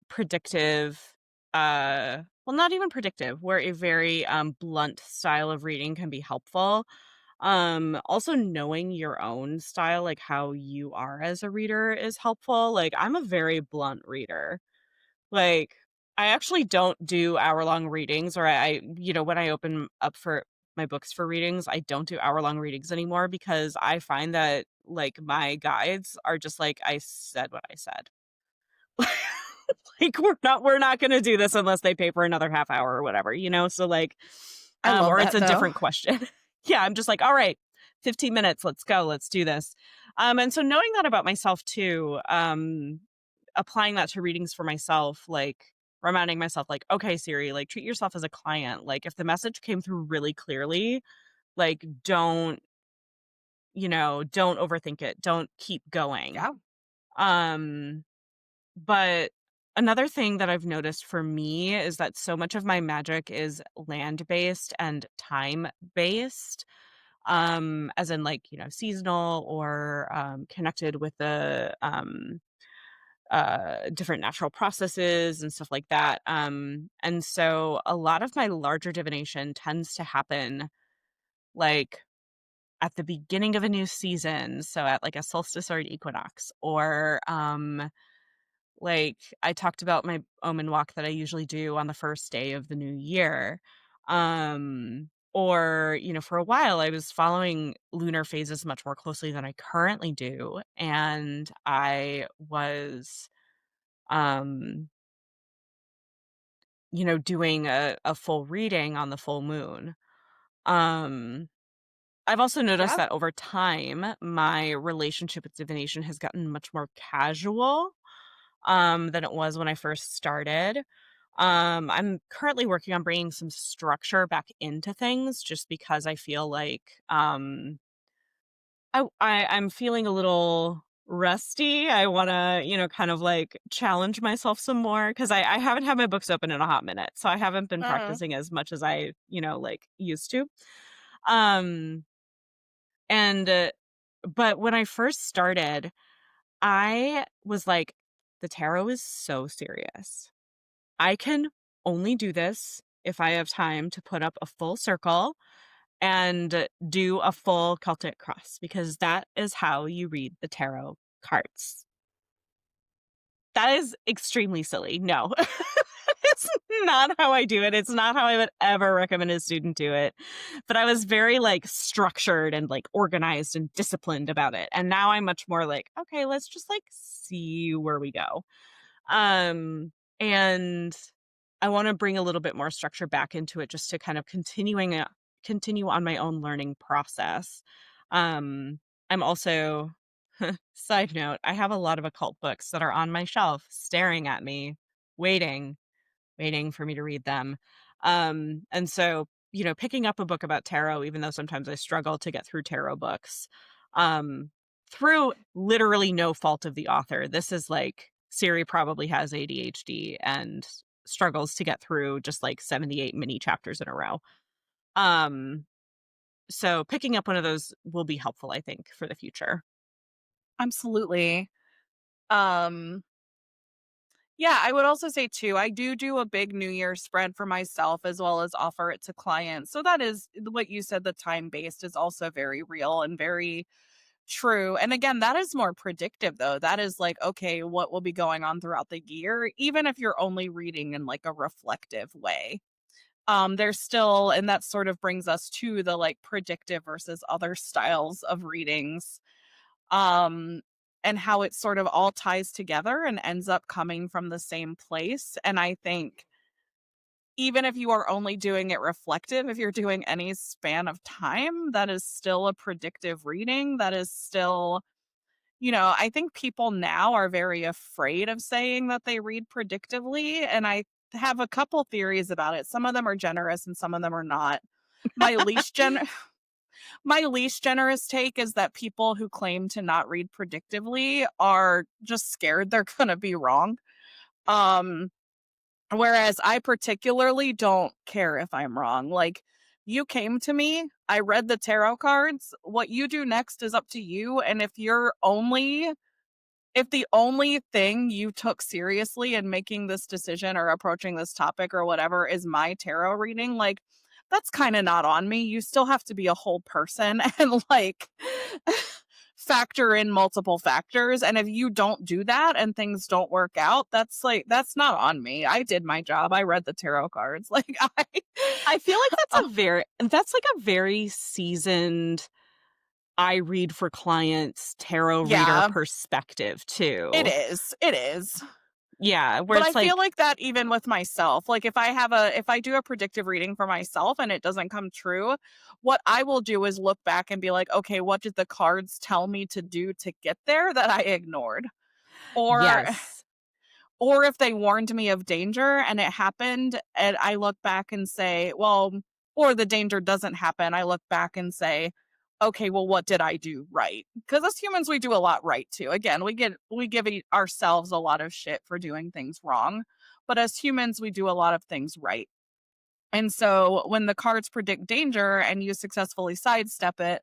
predictive well, not even predictive, where a very blunt style of reading can be helpful. Also knowing your own style, like how you are as a reader is helpful. Like I'm a very blunt reader. Like, I actually don't do hour-long readings, or when I open up for my books for readings, I don't do hour-long readings anymore because I find that, like, my guides are just like, "I said what I said." Like, we're not gonna do this unless they pay for another half hour or whatever, you know? So, like, I love or it's that a though. different question. Yeah, I'm just like, "All right, 15 minutes, let's go, let's do this." And so knowing that about myself too, applying that to readings for myself, like reminding myself, like, okay, Siri, like treat yourself as a client. Like if the message came through really clearly, like don't overthink it. Don't keep going. Yeah. Um, but another thing that I've noticed for me is that so much of my magic is land based and time based. As in like, seasonal or connected with the different natural processes and stuff like that. And so a lot of my larger divination tends to happen like at the beginning of a new season. So at like a solstice or an equinox, or like I talked about my omen walk that I usually do on the first day of the new year. Or, for a while I was following lunar phases much more closely than I currently do. And I was um doing a full reading on the full moon. Um, I've also noticed Yeah. that over time, my relationship with divination has gotten much more casual, than it was when I first started. I'm currently working on bringing some structure back into things just because I feel like, I'm feeling a little rusty. I wanna, kind of, like, challenge myself some more because I haven't had my books open in a hot minute, so I haven't been Mhm. practicing as much as I, like, used to. Um, and, but when I first started, I was like, "The tarot is so serious. I can only do this if I have time to put up a full circle and do a full Celtic cross because that is how you read the tarot cards." That is extremely silly. No. It's not how I do it. It's not how I would ever recommend a student do it. But I was very like structured and like organized and disciplined about it. And now I'm much more like, okay, let's just like see where we go. And I want to bring a little bit more structure back into it just to kind of continue on my own learning process. I'm also side note, I have a lot of occult books that are on my shelf staring at me, waiting, waiting for me to read them. And so, picking up a book about tarot, even though sometimes I struggle to get through tarot books, um, through literally no fault of the author. This is like Siri probably has ADHD and struggles to get through just like 78 mini chapters in a row. Um, so picking up one of those will be helpful, I think, for the future. Absolutely. Um, yeah, I would also say too, I do a big New Year spread for myself as well as offer it to clients. So that is what you said, the time based is also very real and very true. And again, that is more predictive though. That is like, okay, what will be going on throughout the year, even if you're only reading in like a reflective way. There's still, and that sort of brings us to the like predictive versus other styles of readings. Um, and how it sort of all ties together and ends up coming from the same place. And I think even if you are only doing it reflective, if you're doing any span of time, that is still a predictive reading. That is still, I think people now are very afraid of saying that they read predictively. And I have a couple theories about it. Some of them are generous and some of them are not. My least gen my least generous take is that people who claim to not read predictively are just scared they're gonna be wrong. Um, Whereas I particularly don't care if I'm wrong. Like, you came to me, I read the tarot cards. What you do next is up to you. And if the only thing you took seriously in making this decision or approaching this topic or whatever is my tarot reading, like, that's kind of not on me. You still have to be a whole person and like factor in multiple factors. And if you don't do that and things don't work out, that's not on me. I did my job. I read the tarot cards. Like I feel like uh, that's like a very seasoned I read for clients tarot reader yeah, perspective it too. is. It is. Yeah, where But I it's feel like, like that even with myself, like if I do a predictive reading for myself and it doesn't come true, what I will do is look back and be like, okay, what did the cards tell me to do to get there that I ignored? Or yes. or if they warned me of danger and it happened and I look back and say, well, or the danger doesn't happen, I look back and say, okay, well, what did I do right? Because as humans, we do a lot right too. Again, we give ourselves a lot of shit for doing things wrong, but as humans, we do a lot of things right. And so when the cards predict danger and you successfully sidestep it,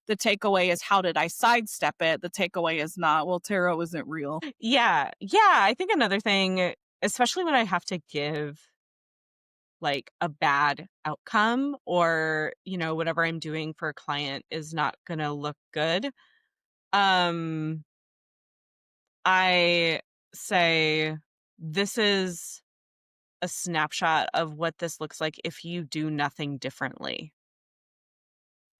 the takeaway is how did I sidestep it? The takeaway is not, well, tarot isn't real. Yeah. Yeah, I think another thing, especially when I have to give like a bad outcome or, whatever I'm doing for a client is not going to look good. Um I say this is a snapshot of what this looks like if you do nothing differently.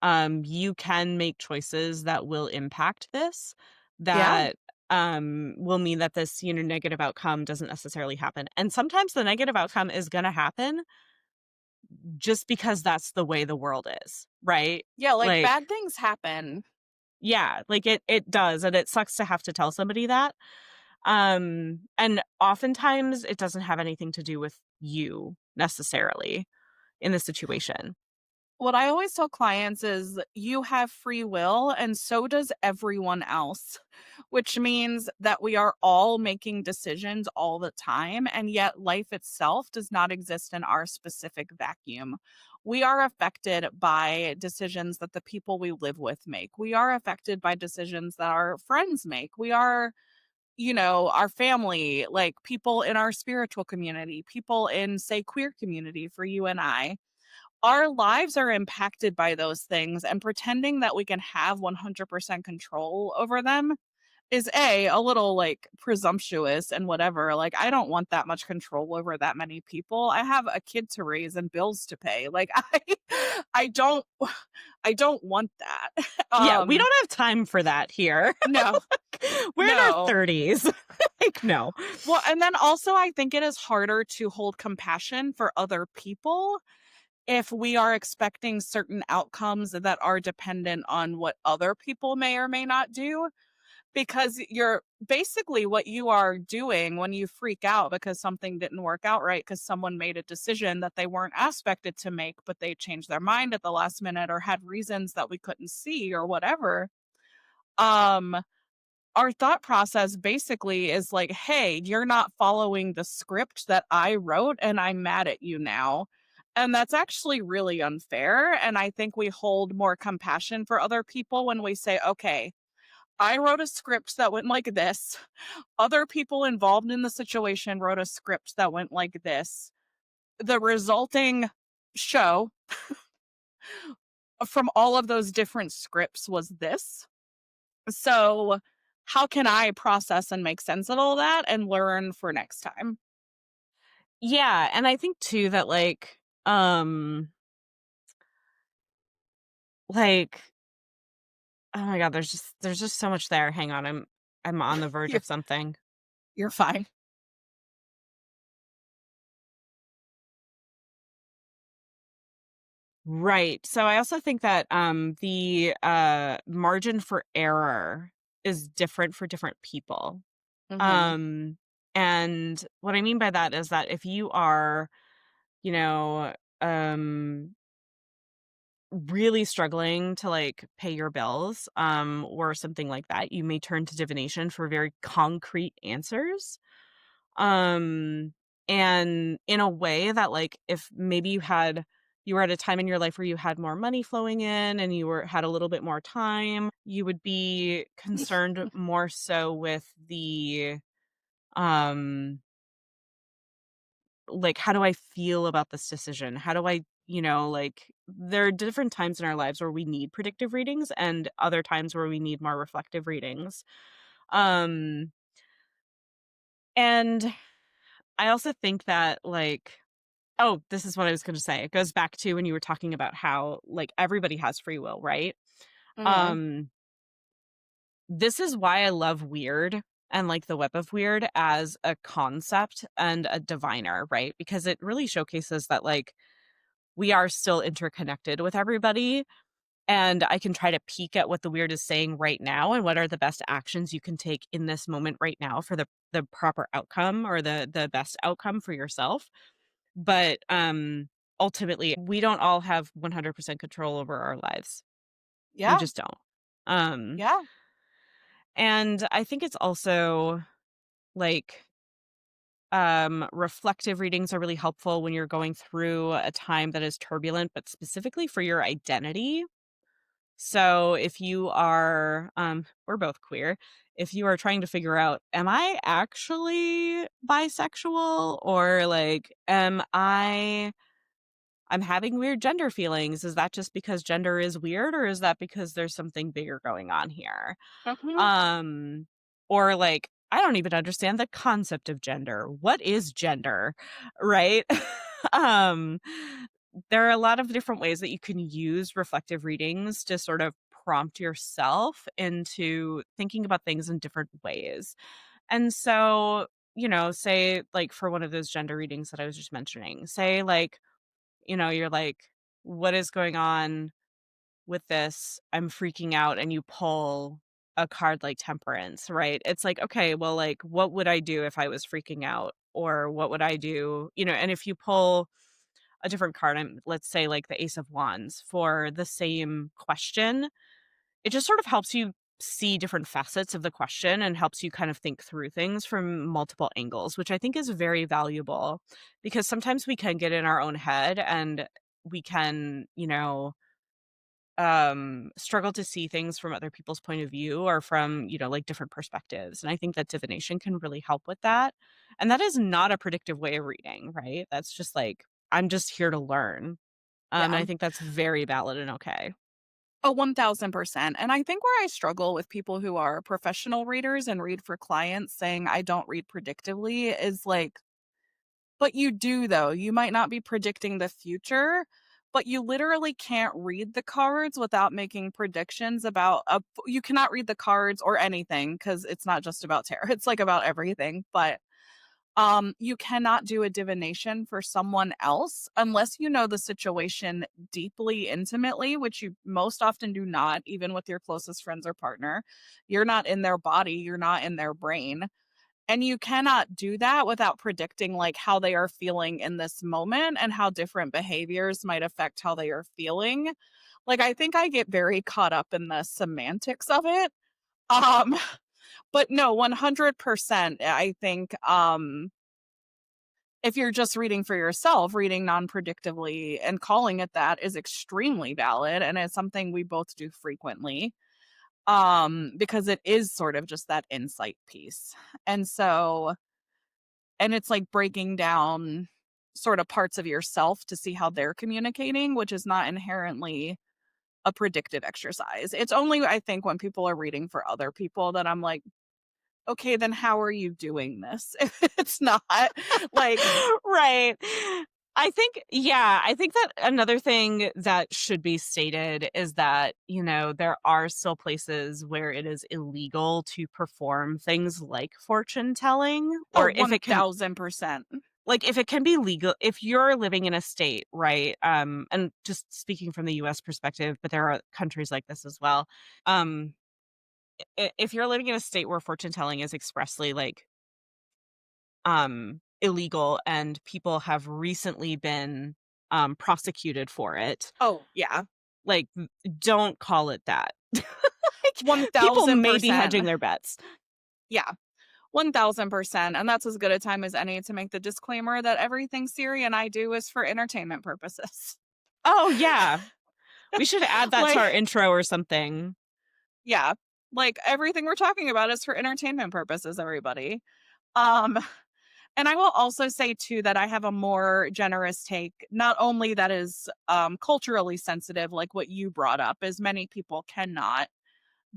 You can make choices that will impact this, Yeah. that will mean that this, negative outcome doesn't necessarily happen. And sometimes the negative outcome is going to happen just because that's the way the world is, right? Yeah, like Like, bad things happen. yeah, like it does, and it sucks to have to tell somebody that. And oftentimes it doesn't have anything to do with you necessarily in the situation. What I always tell clients is you have free will and so does everyone else, which means that we are all making decisions all the time. And yet life itself does not exist in our specific vacuum. We are affected by decisions that the people we live with make. We are affected by decisions that our friends make. We are, our family, like people in our spiritual community, people in, say, queer community for you and I, our lives are impacted by those things, and pretending that we can have 100% control over them is a little like presumptuous and whatever. Like, I don't want that much control over that many people. I have a kid to raise and bills to pay. Like, I don't I don't want that. Yeah, we don't have time for that here. No, We're in our no. 30s. Like, no. Well, and then also I think it is harder to hold compassion for other people if we are expecting certain outcomes that are dependent on what other people may or may not do, because you're basically what you are doing when you freak out because something didn't work out right because someone made a decision that they weren't expected to make, but they changed their mind at the last minute or had reasons that we couldn't see or whatever. Um, our thought process basically is like, hey, you're not following the script that I wrote, and I'm mad at you now. And that's actually really unfair. And I think we hold more compassion for other people when we say, okay, I wrote a script that went like this. Other people involved in the situation wrote a script that went like this. The resulting show from all of those different scripts was this. So, how can I process and make sense of all that and learn for next time? Yeah, and I think too that like oh my god, there's just so much there. Hang on, I'm on the verge You're, of something. you're fine. Right. So I also think that the margin for error is different for different people. Hmm. Um and what I mean by that is that if you are, you know, um really struggling to like pay your bills or something like that, you may turn to divination for very concrete answers. Um and in a way that, like, if maybe you were at a time in your life where you had more money flowing in and you were had a little bit more time, you would be concerned more so with the, um, like, "How do I feel about this decision? How do I" like, there are different times in our lives where we need predictive readings and other times where we need more reflective readings. Um, and I also think that, like oh, this is what I was gonna say. It goes back to when you were talking about how, like, everybody has free will, right? Mhm. Um, this is why I love weird and, like, the web of weird as a concept and a diviner, right? Because it really showcases that, like, we are still interconnected with everybody, and I can try to peek at what the weird is saying right now and what are the best actions you can take in this moment right now for the proper outcome or the best outcome for yourself. But, ultimately, we don't all have 100% control over our lives. We Yeah. just don't. Um, Yeah. and I think it's also, like, reflective readings are really helpful when you're going through a time that is turbulent, but specifically for your identity. So if you are, we're both queer. If you are trying to figure out, am I actually bisexual or like, I'm having weird gender feelings. Is that just because gender is weird or is that because there's something bigger going on here? Mhm. Um or like I don't even understand the concept of gender. What is gender? Right? um there are a lot of different ways that you can use reflective readings to sort of prompt yourself into thinking about things in different ways. And so, say like for one of those gender readings that I was just mentioning, say like you're like, "What is going on with this? I'm freaking out," and you pull a card like Temperance, right? It's like, "Okay, well, like, what would I do if I was freaking out?" Or what would I do? And if you pull a different card, let's say like the Ace of Wands for the same question, it just sort of helps you see different facets of the question and helps you kind of think through things from multiple angles, which I think is very valuable because sometimes we can get in our own head and we can, struggle to see things from other people's point of view or from, like different perspectives. And I think that divination can really help with that. And that is not a predictive way of reading, right? That's just like, I'm just here to learn. And Yeah. I think that's very valid and okay. Oh, 1000%. And I think where I struggle with people who are professional readers and read for clients saying I don't read predictively is like, but you do though. You might not be predicting the future, but you literally can't read the cards without making predictions about you cannot read the cards or anything because it's not just about tarot. It's like about everything. But you cannot do a divination for someone else unless you know the situation deeply intimately, which you most often do not, even with your closest friends or partner. You're not in their body, you're not in their brain. And you cannot do that without predicting like how they are feeling in this moment and how different behaviors might affect how they are feeling. Like I think I get very caught up in the semantics of it. Um but no, 100% I think if you're just reading for yourself, reading non-predictively and calling it that is extremely valid, and it's something we both do frequently, because it is sort of just that insight piece. And so and it's like breaking down sort of parts of yourself to see how they're communicating, which is not inherently a predictive exercise. It's only, I think, when people are reading for other people that I'm like, "Okay, then how are you doing this?" If it's not like Right. I think that another thing that should be stated is that, there are still places where it is illegal to perform things like fortune telling, oh, or if it can be legal if you're living in a state, right? And just speaking from the US perspective, but there are countries like this as well. Um, if you're living in a state where fortune telling is expressly like illegal and people have recently been prosecuted for it, Oh, yeah. like don't call it that. Like people may be 1000%. hedging their bets. Yeah. 1000%. And that's as good a time as any to make the disclaimer that everything Siri and I do is for entertainment purposes. Oh, yeah. We should add that to Like, our intro or something. yeah, like everything we're talking about is for entertainment purposes, everybody. Um, and I will also say too that I have a more generous take, not only that is culturally sensitive, like what you brought up, as many people cannot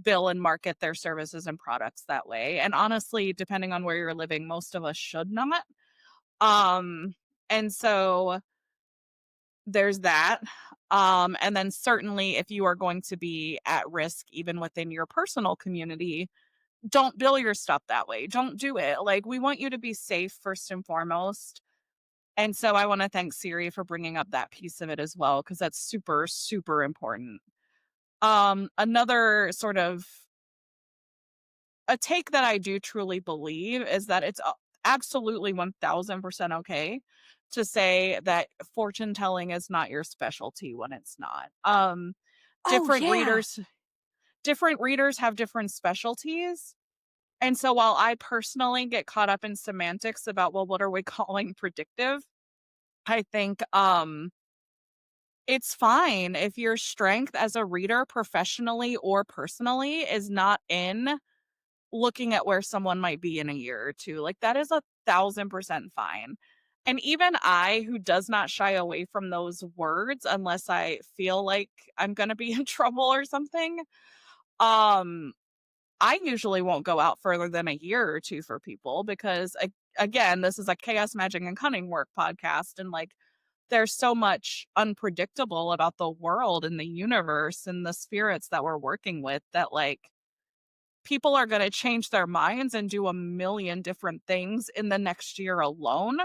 bill and market their services and products that way. And honestly, depending on where you're living, most of us should not. Um, and so there's that. And then certainly if you are going to be at risk even within your personal community, don't bill your stuff that way. Don't do it. Like, we want you to be safe first and foremost. And so I want to thank Siri for bringing up that piece of it as well, because that's super, super important. Another sort of a take that I do truly believe is that it's absolutely 1000% okay to say that fortune telling is not your specialty when it's not. Oh, Different yeah. readers different readers have different specialties. And so while I personally get caught up in semantics about, well, what are we calling predictive? I think it's fine if your strength as a reader professionally or personally is not in looking at where someone might be in a year or two. Like, that is 1000% fine. And even I, who does not shy away from those words unless I feel like I'm going to be in trouble or something, um I usually won't go out further than a year or two for people because, again, this is a chaos magic and cunning work podcast, and like there's so much unpredictable about the world and the universe and the spirits that we're working with that, like, people are going to change their minds and do a million different things in the next year alone.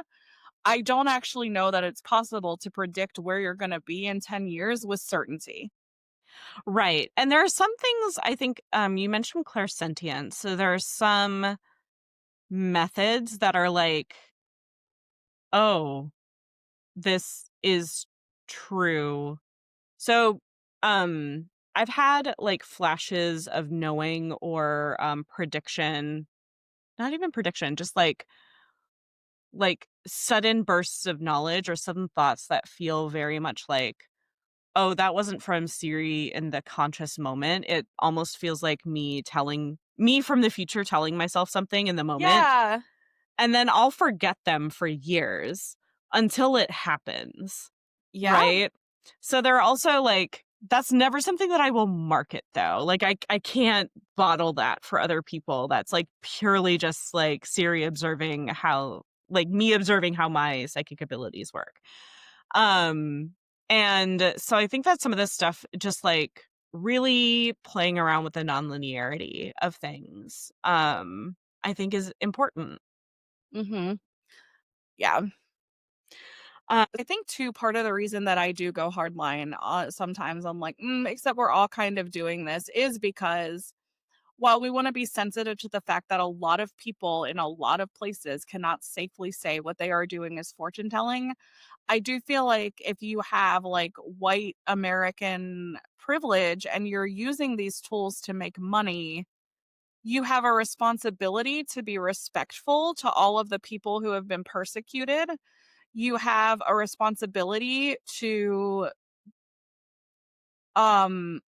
I don't actually know that it's possible to predict where you're going to be in 10 years with certainty. Right. And there are some things I think you mentioned clairsentience. So there are some methods that are like, oh, this is true. So I've had like flashes of knowing or prediction, not even prediction, just like sudden bursts of knowledge or sudden thoughts that feel very much like, oh, that wasn't from Siri in the conscious moment. It almost feels like me from the future telling myself something in the moment, Yeah. and then I'll forget them for years until it happens, Yeah. right? So there are also like that's never something that I will market though. Like I can't bottle that for other people. That's like purely just like Siri observing how like me observing how my psychic abilities work. Um, and so I think that some of this stuff just like really playing around with the nonlinearity of things, I think is important. Mhm. Yeah. Uh, I think too, part of the reason that I do go hardline, sometimes I'm like, except we're all kind of doing this, is because while we want to be sensitive to the fact that a lot of people in a lot of places cannot safely say what they are doing is fortune telling, I do feel like if you have like white American privilege and you're using these tools to make money, you have a responsibility to be respectful to all of the people who have been persecuted. You have a responsibility to um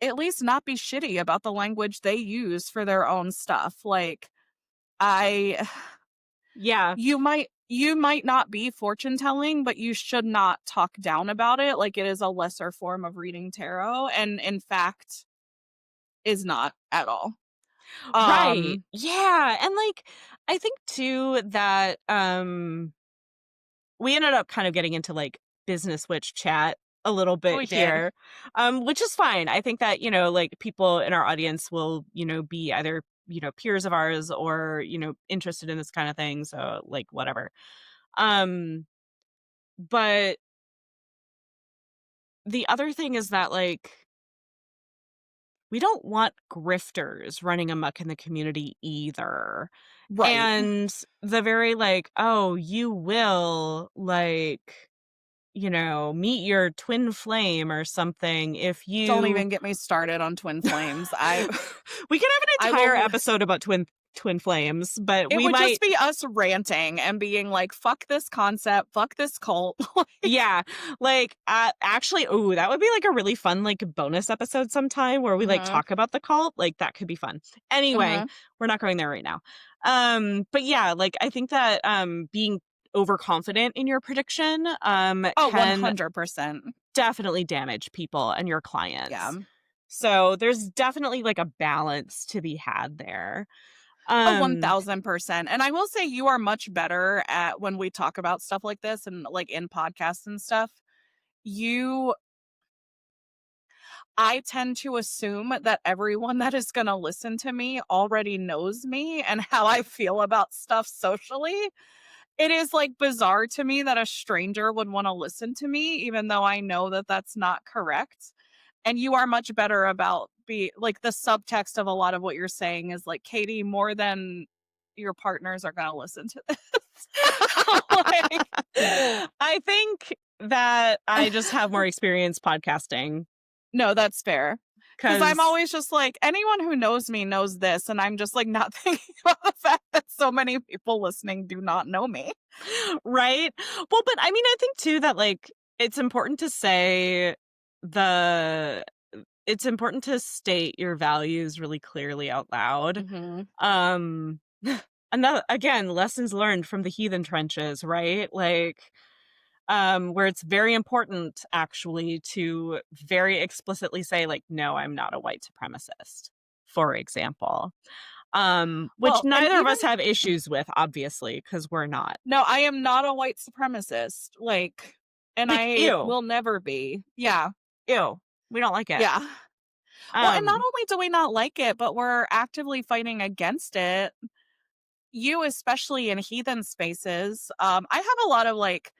at least not be shitty about the language they use for their own stuff. Like, I yeah. you might not be fortune telling, but you should not talk down about it like it is a lesser form of reading tarot, and in fact is not at all. Right. Um Yeah, and like I think too that we ended up kind of getting into like business witch chat a little bit we did. here, which is fine. I think that, like people in our audience will, be either, peers of ours or, interested in this kind of thing. So like whatever. Um, but the other thing is that like we don't want grifters running amok in the community either. Right. And the very like, oh, you will like meet your twin flame or something if Don't you even get me started on twin flames. I we can have an I entire will episode about twin twin flames, but It we would just might. be us ranting and being like, "Fuck this concept, fuck this cult." Like Yeah, like, actually, ooh, that would be, like, a really fun, like, bonus episode sometime where we, like, Mhm, talk about the cult, like, that could be fun. Anyway, mhm. we're not going there right now. But yeah, like, I think that, being overconfident in your prediction, Oh, can 100%. definitely damage people and your Yeah. clients. So, there's definitely, like, a balance to be had there. Oh, Um 1000%. And I will say you are much better at when we talk about stuff like this and like in podcasts and stuff. You I tend to assume that everyone that is going to listen to me already knows me and how I feel about stuff socially. It is like bizarre to me that a stranger would want to listen to me even though I know that that's not correct. And you are much better about be like the subtext of a lot of what you're saying is like, Katie, more than your partners are gonna listen to this. Like I think that I just have more experience podcasting no, that's fair. Because 'Cause I'm because. always just like, anyone who knows me knows this, and I'm just, like, not thinking about the fact that so many people listening do not know me. Right? Well, but I mean, I think too that, like, it's important to say the it's important to state your values really clearly out loud. Mhm. Um, another again, lessons learned from the heathen trenches, right? Like, where it's very important actually to very explicitly say, like, "No, I'm not a white supremacist," for example. Which Well, and neither of even us have issues with, obviously, because 'cause we're not. no, I am not a white supremacist, like, and Like, I ew. will never be. Yeah, Ew, we don't like it. yeah. Well, and not Um, only do we not like it, but we're actively fighting against it. You, especially in heathen spaces. I have a lot of like,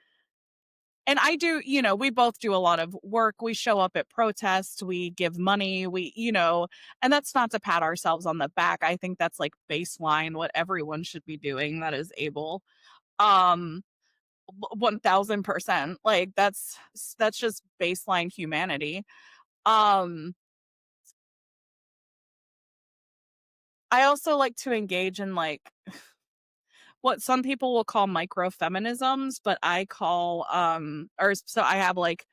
and I do, we both do a lot of work. We show up at protests, we give money, and that's not to pat ourselves on the back. I think that's like baseline what everyone should be doing that is able. Um, 1000%. Like that's just baseline humanity. Um, I also like to engage in like what some people will call microfeminisms, but I call or so I have like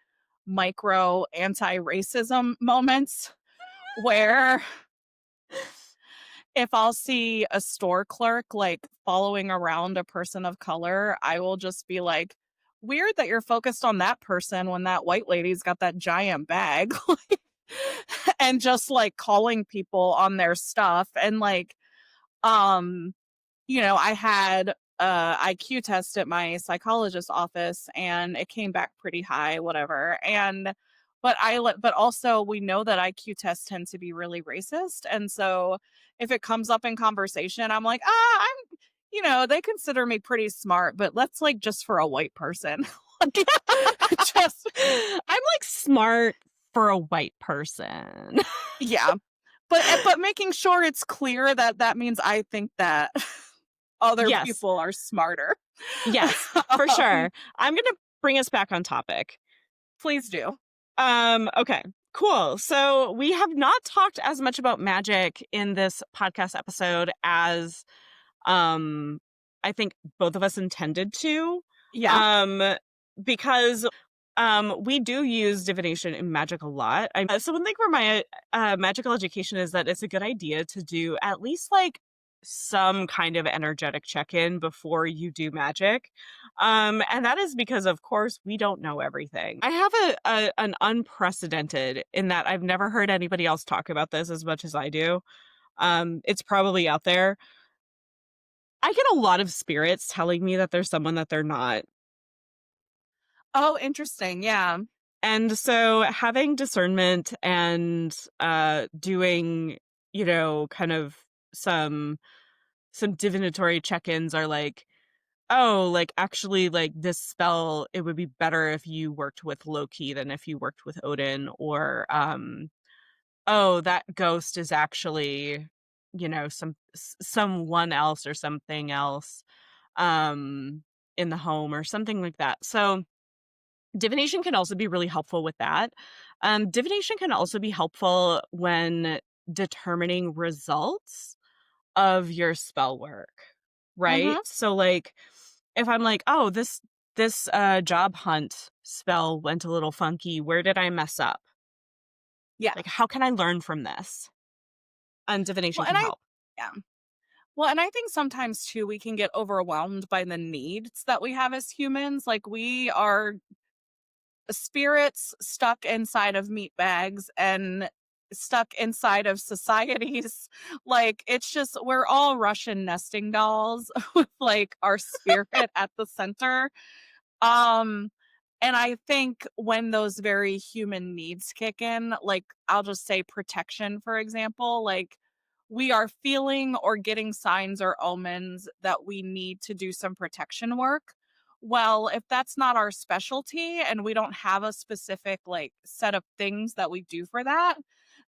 micro anti-racism moments where if I'll see a store clerk like following around a person of color, I will just be like, weird that you're focused on that person when that white lady's got that giant bag. And just like calling people on their stuff and like um I had IQ test at my psychologist's office and it came back pretty high, whatever. But also we know that IQ tests tend to be really racist. And so if it comes up in conversation, I'm like, they consider me pretty smart, but let's like just for a white person. Like, just I'm, like, smart for a white person. yeah. But making sure it's clear that that means I think that other Yes, people are smarter. yes, for Um, sure. I'm gonna bring us back on topic. please do. Okay, cool. So we have not talked as much about magic in this podcast episode as, um, I think both of us intended to, Yeah. um, because, we do use divination in magic a lot. So one thing for my, magical education is that it's a good idea to do at least, like, some kind of energetic check-in before you do magic, and that is because, of course, we don't know everything. I have an unprecedented in that I've never heard anybody else talk about this as much as I do. It's probably out there. I get a lot of spirits telling me that there's someone that they're not. Oh, interesting. Yeah. And so having discernment and doing, kind of some some divinatory check-ins are like, oh, like actually like this spell, it would be better if you worked with Loki than if you worked with Odin, or oh, that ghost is actually, someone else or something else um in the home or something like that. So divination can also be really helpful with that. Divination can also be helpful when determining results. of your spell work, right? Mhm. So, like, if I'm like, "Oh, this job hunt spell went a little funky. Where did I mess up? Yeah. Like, how can I learn from this?" And divination Well, can and I help. yeah. Well, and I think sometimes too we can get overwhelmed by the needs that we have as humans. Like we are spirits stuck inside of meat bags and stuck inside of societies. Like it's just we're all Russian nesting dolls with like our spirit at the center. Um, and I think when those very human needs kick in, like I'll just say protection, for example, like we are feeling or getting signs or omens that we need to do some protection work. Well, if that's not our specialty and we don't have a specific like set of things that we do for that,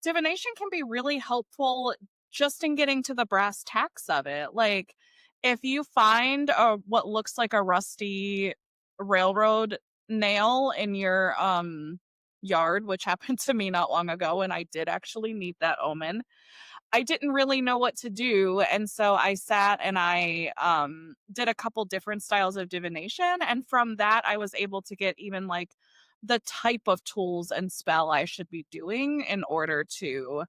divination can be really helpful just in getting to the brass tacks of it. Like if you find a what looks like a rusty railroad nail in your yard, which happened to me not long ago, and I did actually need that omen. I didn't really know what to do, and so I sat and I did a couple different styles of divination, and from that I was able to get even like the type of tools and spell I should be doing in order to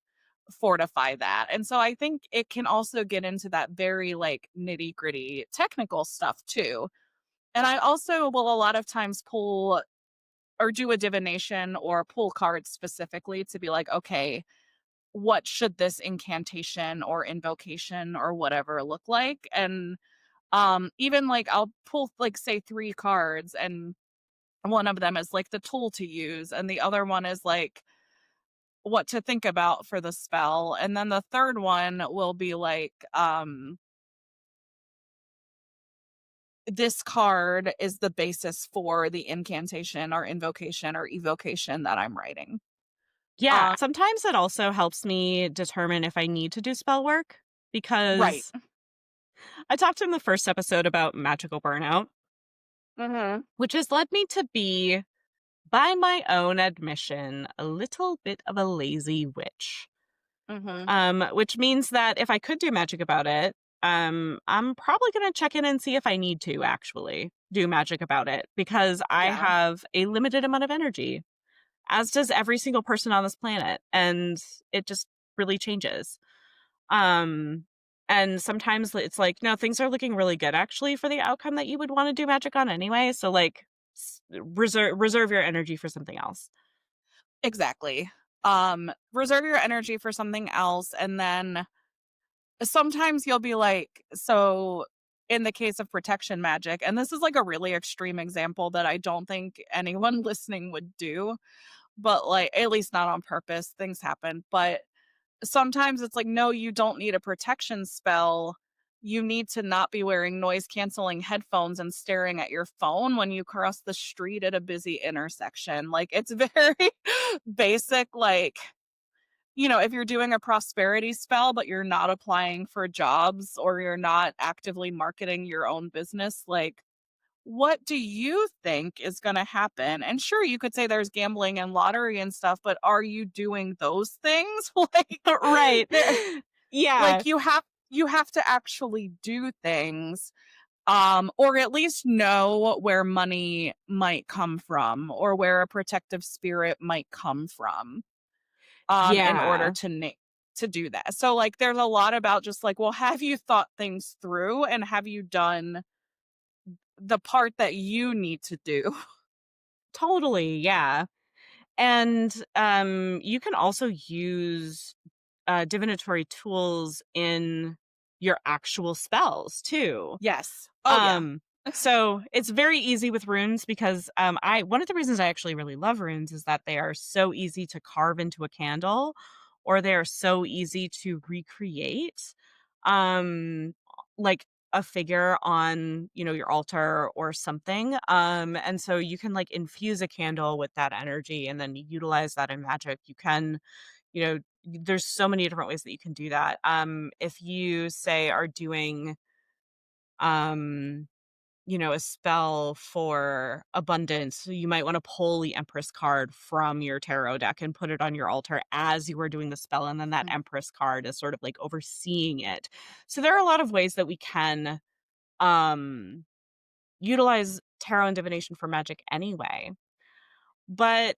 fortify that. And so I think it can also get into that very like nitty-gritty technical stuff too. And I also will a lot of times pull or do a divination or pull cards specifically to be like, okay, what should this incantation or invocation or whatever look like? And even like I'll pull like say 3 cards and one of them is like the tool to use and the other one is like what to think about for the spell and then the third one will be like this card is the basis for the incantation or invocation or evocation that I'm writing. Yeah, Um, sometimes it also helps me determine if I need to do spell work right. because I talked in the first episode about magical burnout, Mhm. which has led me to be, by my own admission, a little bit of a lazy witch. Mhm. Which means that if I could do magic about it, I'm probably going to check in and see if I need to actually do magic about it because I Yeah. have a limited amount of energy, as does every single person on this planet, and it just really changes. Um, and sometimes it's like, no, things are looking really good actually for the outcome that you would want to do magic on anyway. So like, reserve your energy for something else. Exactly. Reserve your energy for something else and then sometimes you'll be like so in the case of protection magic and this is like a really extreme example that I don't think anyone listening would do, but like at least not on purpose, things happen, but sometimes it's like, no, you don't need a protection spell. You need to not be wearing noise canceling headphones and staring at your phone when you cross the street at a busy intersection. Like it's very basic, like, if you're doing a prosperity spell, but you're not applying for jobs or you're not actively marketing your own business, like what do you think is going to happen? And sure, you could say there's gambling and lottery and stuff, but are you doing those things? Like Right. there Yeah, like you have to actually do things or at least know where money might come from or where a protective spirit might come from in order yeah. to do that. So like there's a lot about just like, well, have you thought things through and have you done the part that you need to do? Totally, yeah. And, you can also use, divinatory tools in your actual spells too. Yes. Oh, yeah. Um, so it's very easy with runes because, I one of the reasons I actually really love runes is that they are so easy to carve into a candle, or they are so easy to recreate, um, like a figure on, your altar or something. And so you can like infuse a candle with that energy and then utilize that in magic. You can, there's so many different ways that you can do that. If you say are doing, um a spell for abundance, so you might want to pull the Empress card from your tarot deck and put it on your altar as you are doing the spell. And then that Mm. Empress card is sort of like overseeing it. So there are a lot of ways that we can um, utilize tarot and divination for magic anyway. But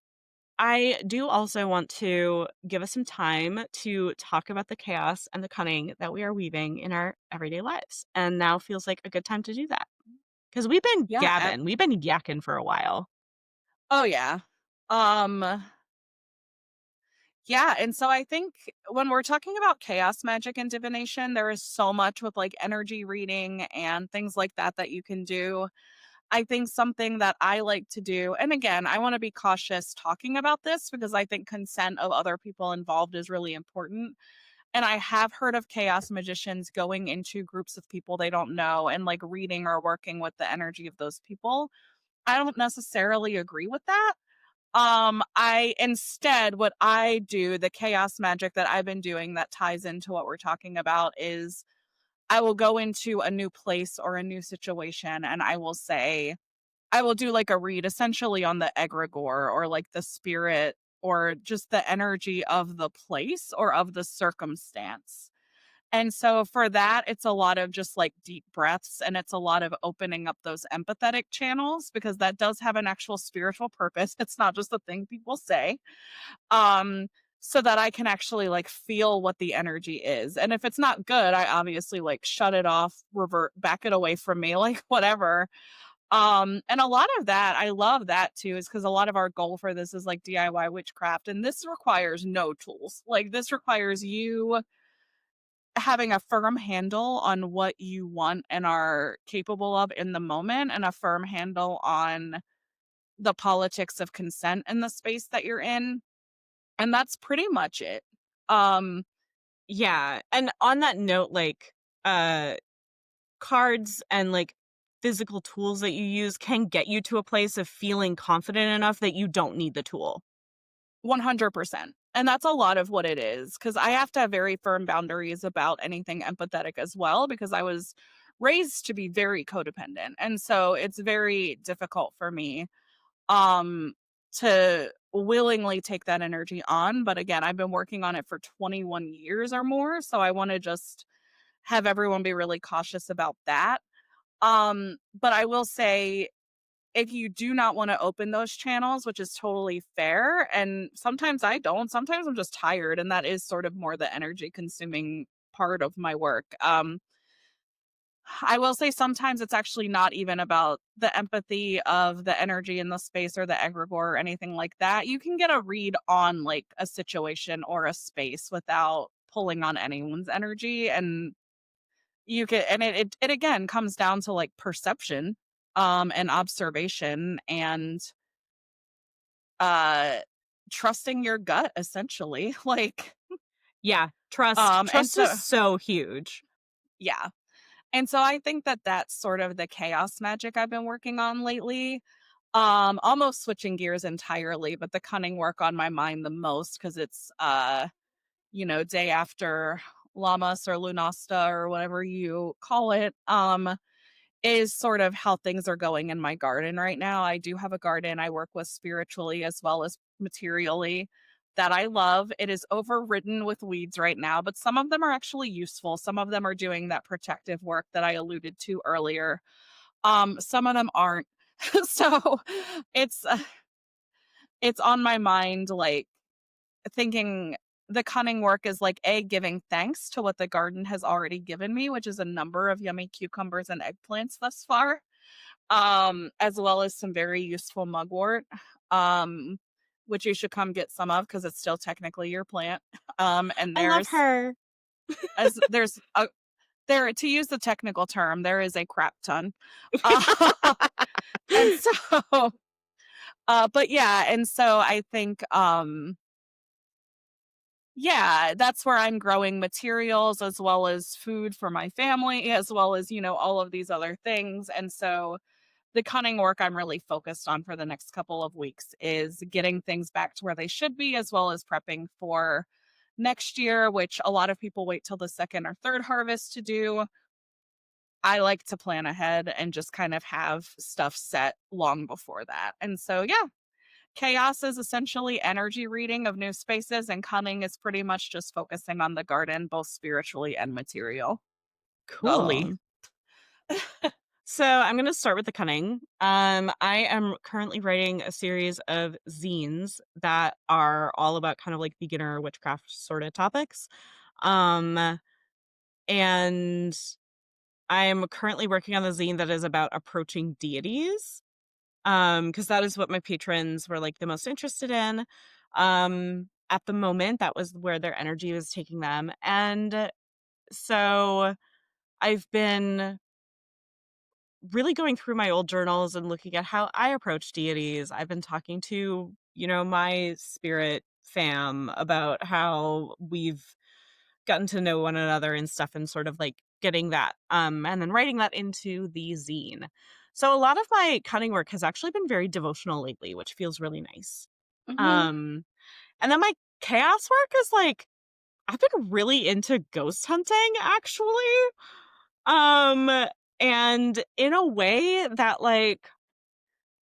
I do also want to give us some time to talk about the chaos and the cunning that we are weaving in our everyday lives. And now feels like a good time to do that. Because Yeah. we've been yakking for a while. Oh, yeah. Um, yeah, and so I think when we're talking about chaos magic and divination, there is so much with, like, energy reading and things like that that you can do. I think something that I like to do, and again, I wanna be cautious talking about this because I think consent of other people involved is really important, and I have heard of chaos magicians going into groups of people they don't know and, like, reading or working with the energy of those people. I don't necessarily agree with that. I instead, what I do, the chaos magic that I've been doing that ties into what we're talking about is I will go into a new place or a new situation and I will say, I will do like a read essentially on the egregore or like the spirit or just the energy of the place or of the circumstance. And so for that, it's a lot of just like deep breaths and it's a lot of opening up those empathetic channels because that does have an actual spiritual purpose. It's not just a thing people say. Um, so that I can actually like feel what the energy is. And if it's not good, I obviously like shut it off, revert, back it away from me, like whatever. And a lot of that, I love that too, is because a lot of our goal for this is like DIY witchcraft. And this requires no tools. Like this requires you having a firm handle on what you want and are capable of in the moment and a firm handle on the politics of consent in the space that you're in, and that's pretty much it. Um, Yeah, and on that note, like, uh, cards and, like, physical tools that you use can get you to a place of feeling confident enough that you don't need the tool. 100%. And that's a lot of what it is, because I have to have very firm boundaries about anything empathetic as well, because I was raised to be very codependent, and so it's very difficult for me, um, to willingly take that energy on, but again, I've been working on it for 21 years or more, so I wanna just have everyone be really cautious about that. But I will say if you do not wanna open those channels, which is totally fair, and sometimes I don't, sometimes I'm just tired, and that is sort of more the energy consuming part of my work. I will say sometimes it's actually not even about the empathy of the energy in the space or the egregore or anything like that. You can get a read on, like, a situation or a space without pulling on anyone's energy, and you can and it again comes down to, like, perception, and observation and uh trusting your gut essentially like Yeah, trust. and Trust is so so huge. yeah, and so I think that that's sort of the chaos magic I've been working on lately, almost switching gears entirely, but the cunning work on my mind the most because it's day after lamas or lunasta or whatever you call it, is sort of how things are going in my garden right now. I do have a garden I work with spiritually as well as materially that I love. It is overridden with weeds right now, but some of them are actually useful. Some of them are doing that protective work that I alluded to earlier. Some of them aren't. So it's it's on my mind like thinking the cunning work is like a giving thanks to what the garden has already given me, which is a number of yummy cucumbers and eggplants thus far, as well as some very useful mugwort, um, which you should come get some of because it's still technically your plant. And I love there's her. as there's a there to use the technical term, there is a crap ton. Uh, and so, but yeah, and so I think, yeah, that's where I'm growing materials as well as food for my family, as well as, all of these other things. And so the cunning work I'm really focused on for the next couple of weeks is getting things back to where they should be, as well as prepping for next year, which a lot of people wait till the second or third harvest to do. I like to plan ahead and just kind of have stuff set long before that. And so, yeah, chaos is essentially energy reading of new spaces, and cunning is pretty much just focusing on the garden, both spiritually and materially. Cool. So I'm going to start with the cunning. I am currently writing a series of zines that are all about kind of like beginner witchcraft sort of topics. Um, and I am currently working on the zine that is about approaching deities. Because that is what my patrons were like the most interested in. At the moment, that was where their energy was taking them. And so I've been really going through my old journals and looking at how I approach deities. I've been talking to, my spirit fam about how we've gotten to know one another and stuff and sort of like getting that and then writing that into the zine. So a lot of my cutting work has actually been very devotional lately, which feels really nice. Mhm. Um and then my chaos work is like I've been really into ghost hunting actually. Um and in a way that like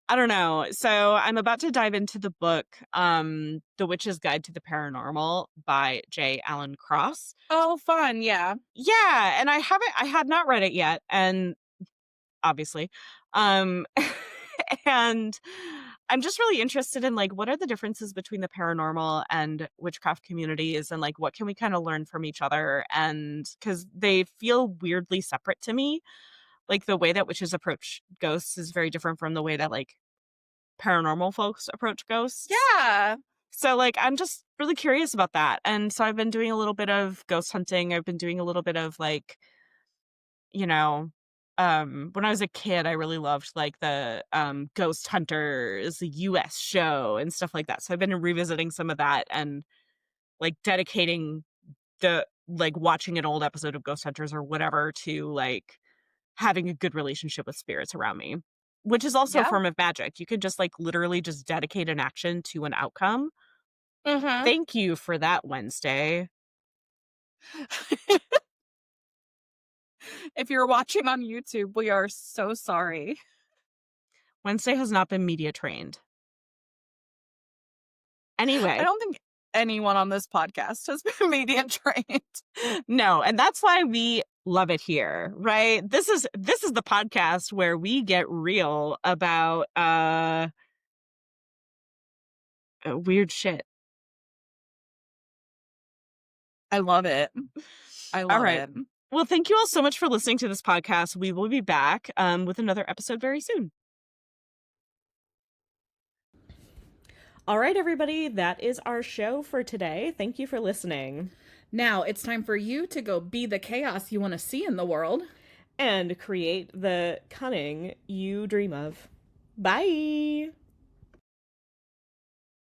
I don't know. So I'm about to dive into the book The Witch's Guide to the Paranormal by J. Allen Cross. Oh, fun, yeah. Yeah, and I had not read it yet, and obviously. Um and I'm just really interested in like what are the differences between the paranormal and witchcraft communities and like what can we kind of learn from each other and cuz they feel weirdly separate to me. Like the way that witches approach ghosts is very different from the way that like paranormal folks approach ghosts. Yeah. So like I'm just really curious about that. And so I've been doing a little bit of ghost hunting. I've been doing a little bit of like you know, when I was a kid, I really loved like the Ghost Hunters US show and stuff like that. So I've been revisiting some of that and like dedicating the like watching an old episode of Ghost Hunters or whatever to like having a good relationship with spirits around me, which is also a Yeah. form of magic. You can just like literally just dedicate an action to an outcome. Mhm. Thank you for that, Wednesday. If you're watching on YouTube, we are so sorry. Wednesday has not been media trained. I Anyway, don't think anyone on this podcast has been media trained. no, and that's why we love it here, right? This is the podcast where we get real about weird shit. I love it. I All love right. it. Well, thank you all so much for listening to this podcast. We will be back with another episode very soon. All right, everybody, that is our show for today. Thank you for listening. Now it's time for you to go be the chaos you want to see in the world. And create the cunning you dream of. Bye.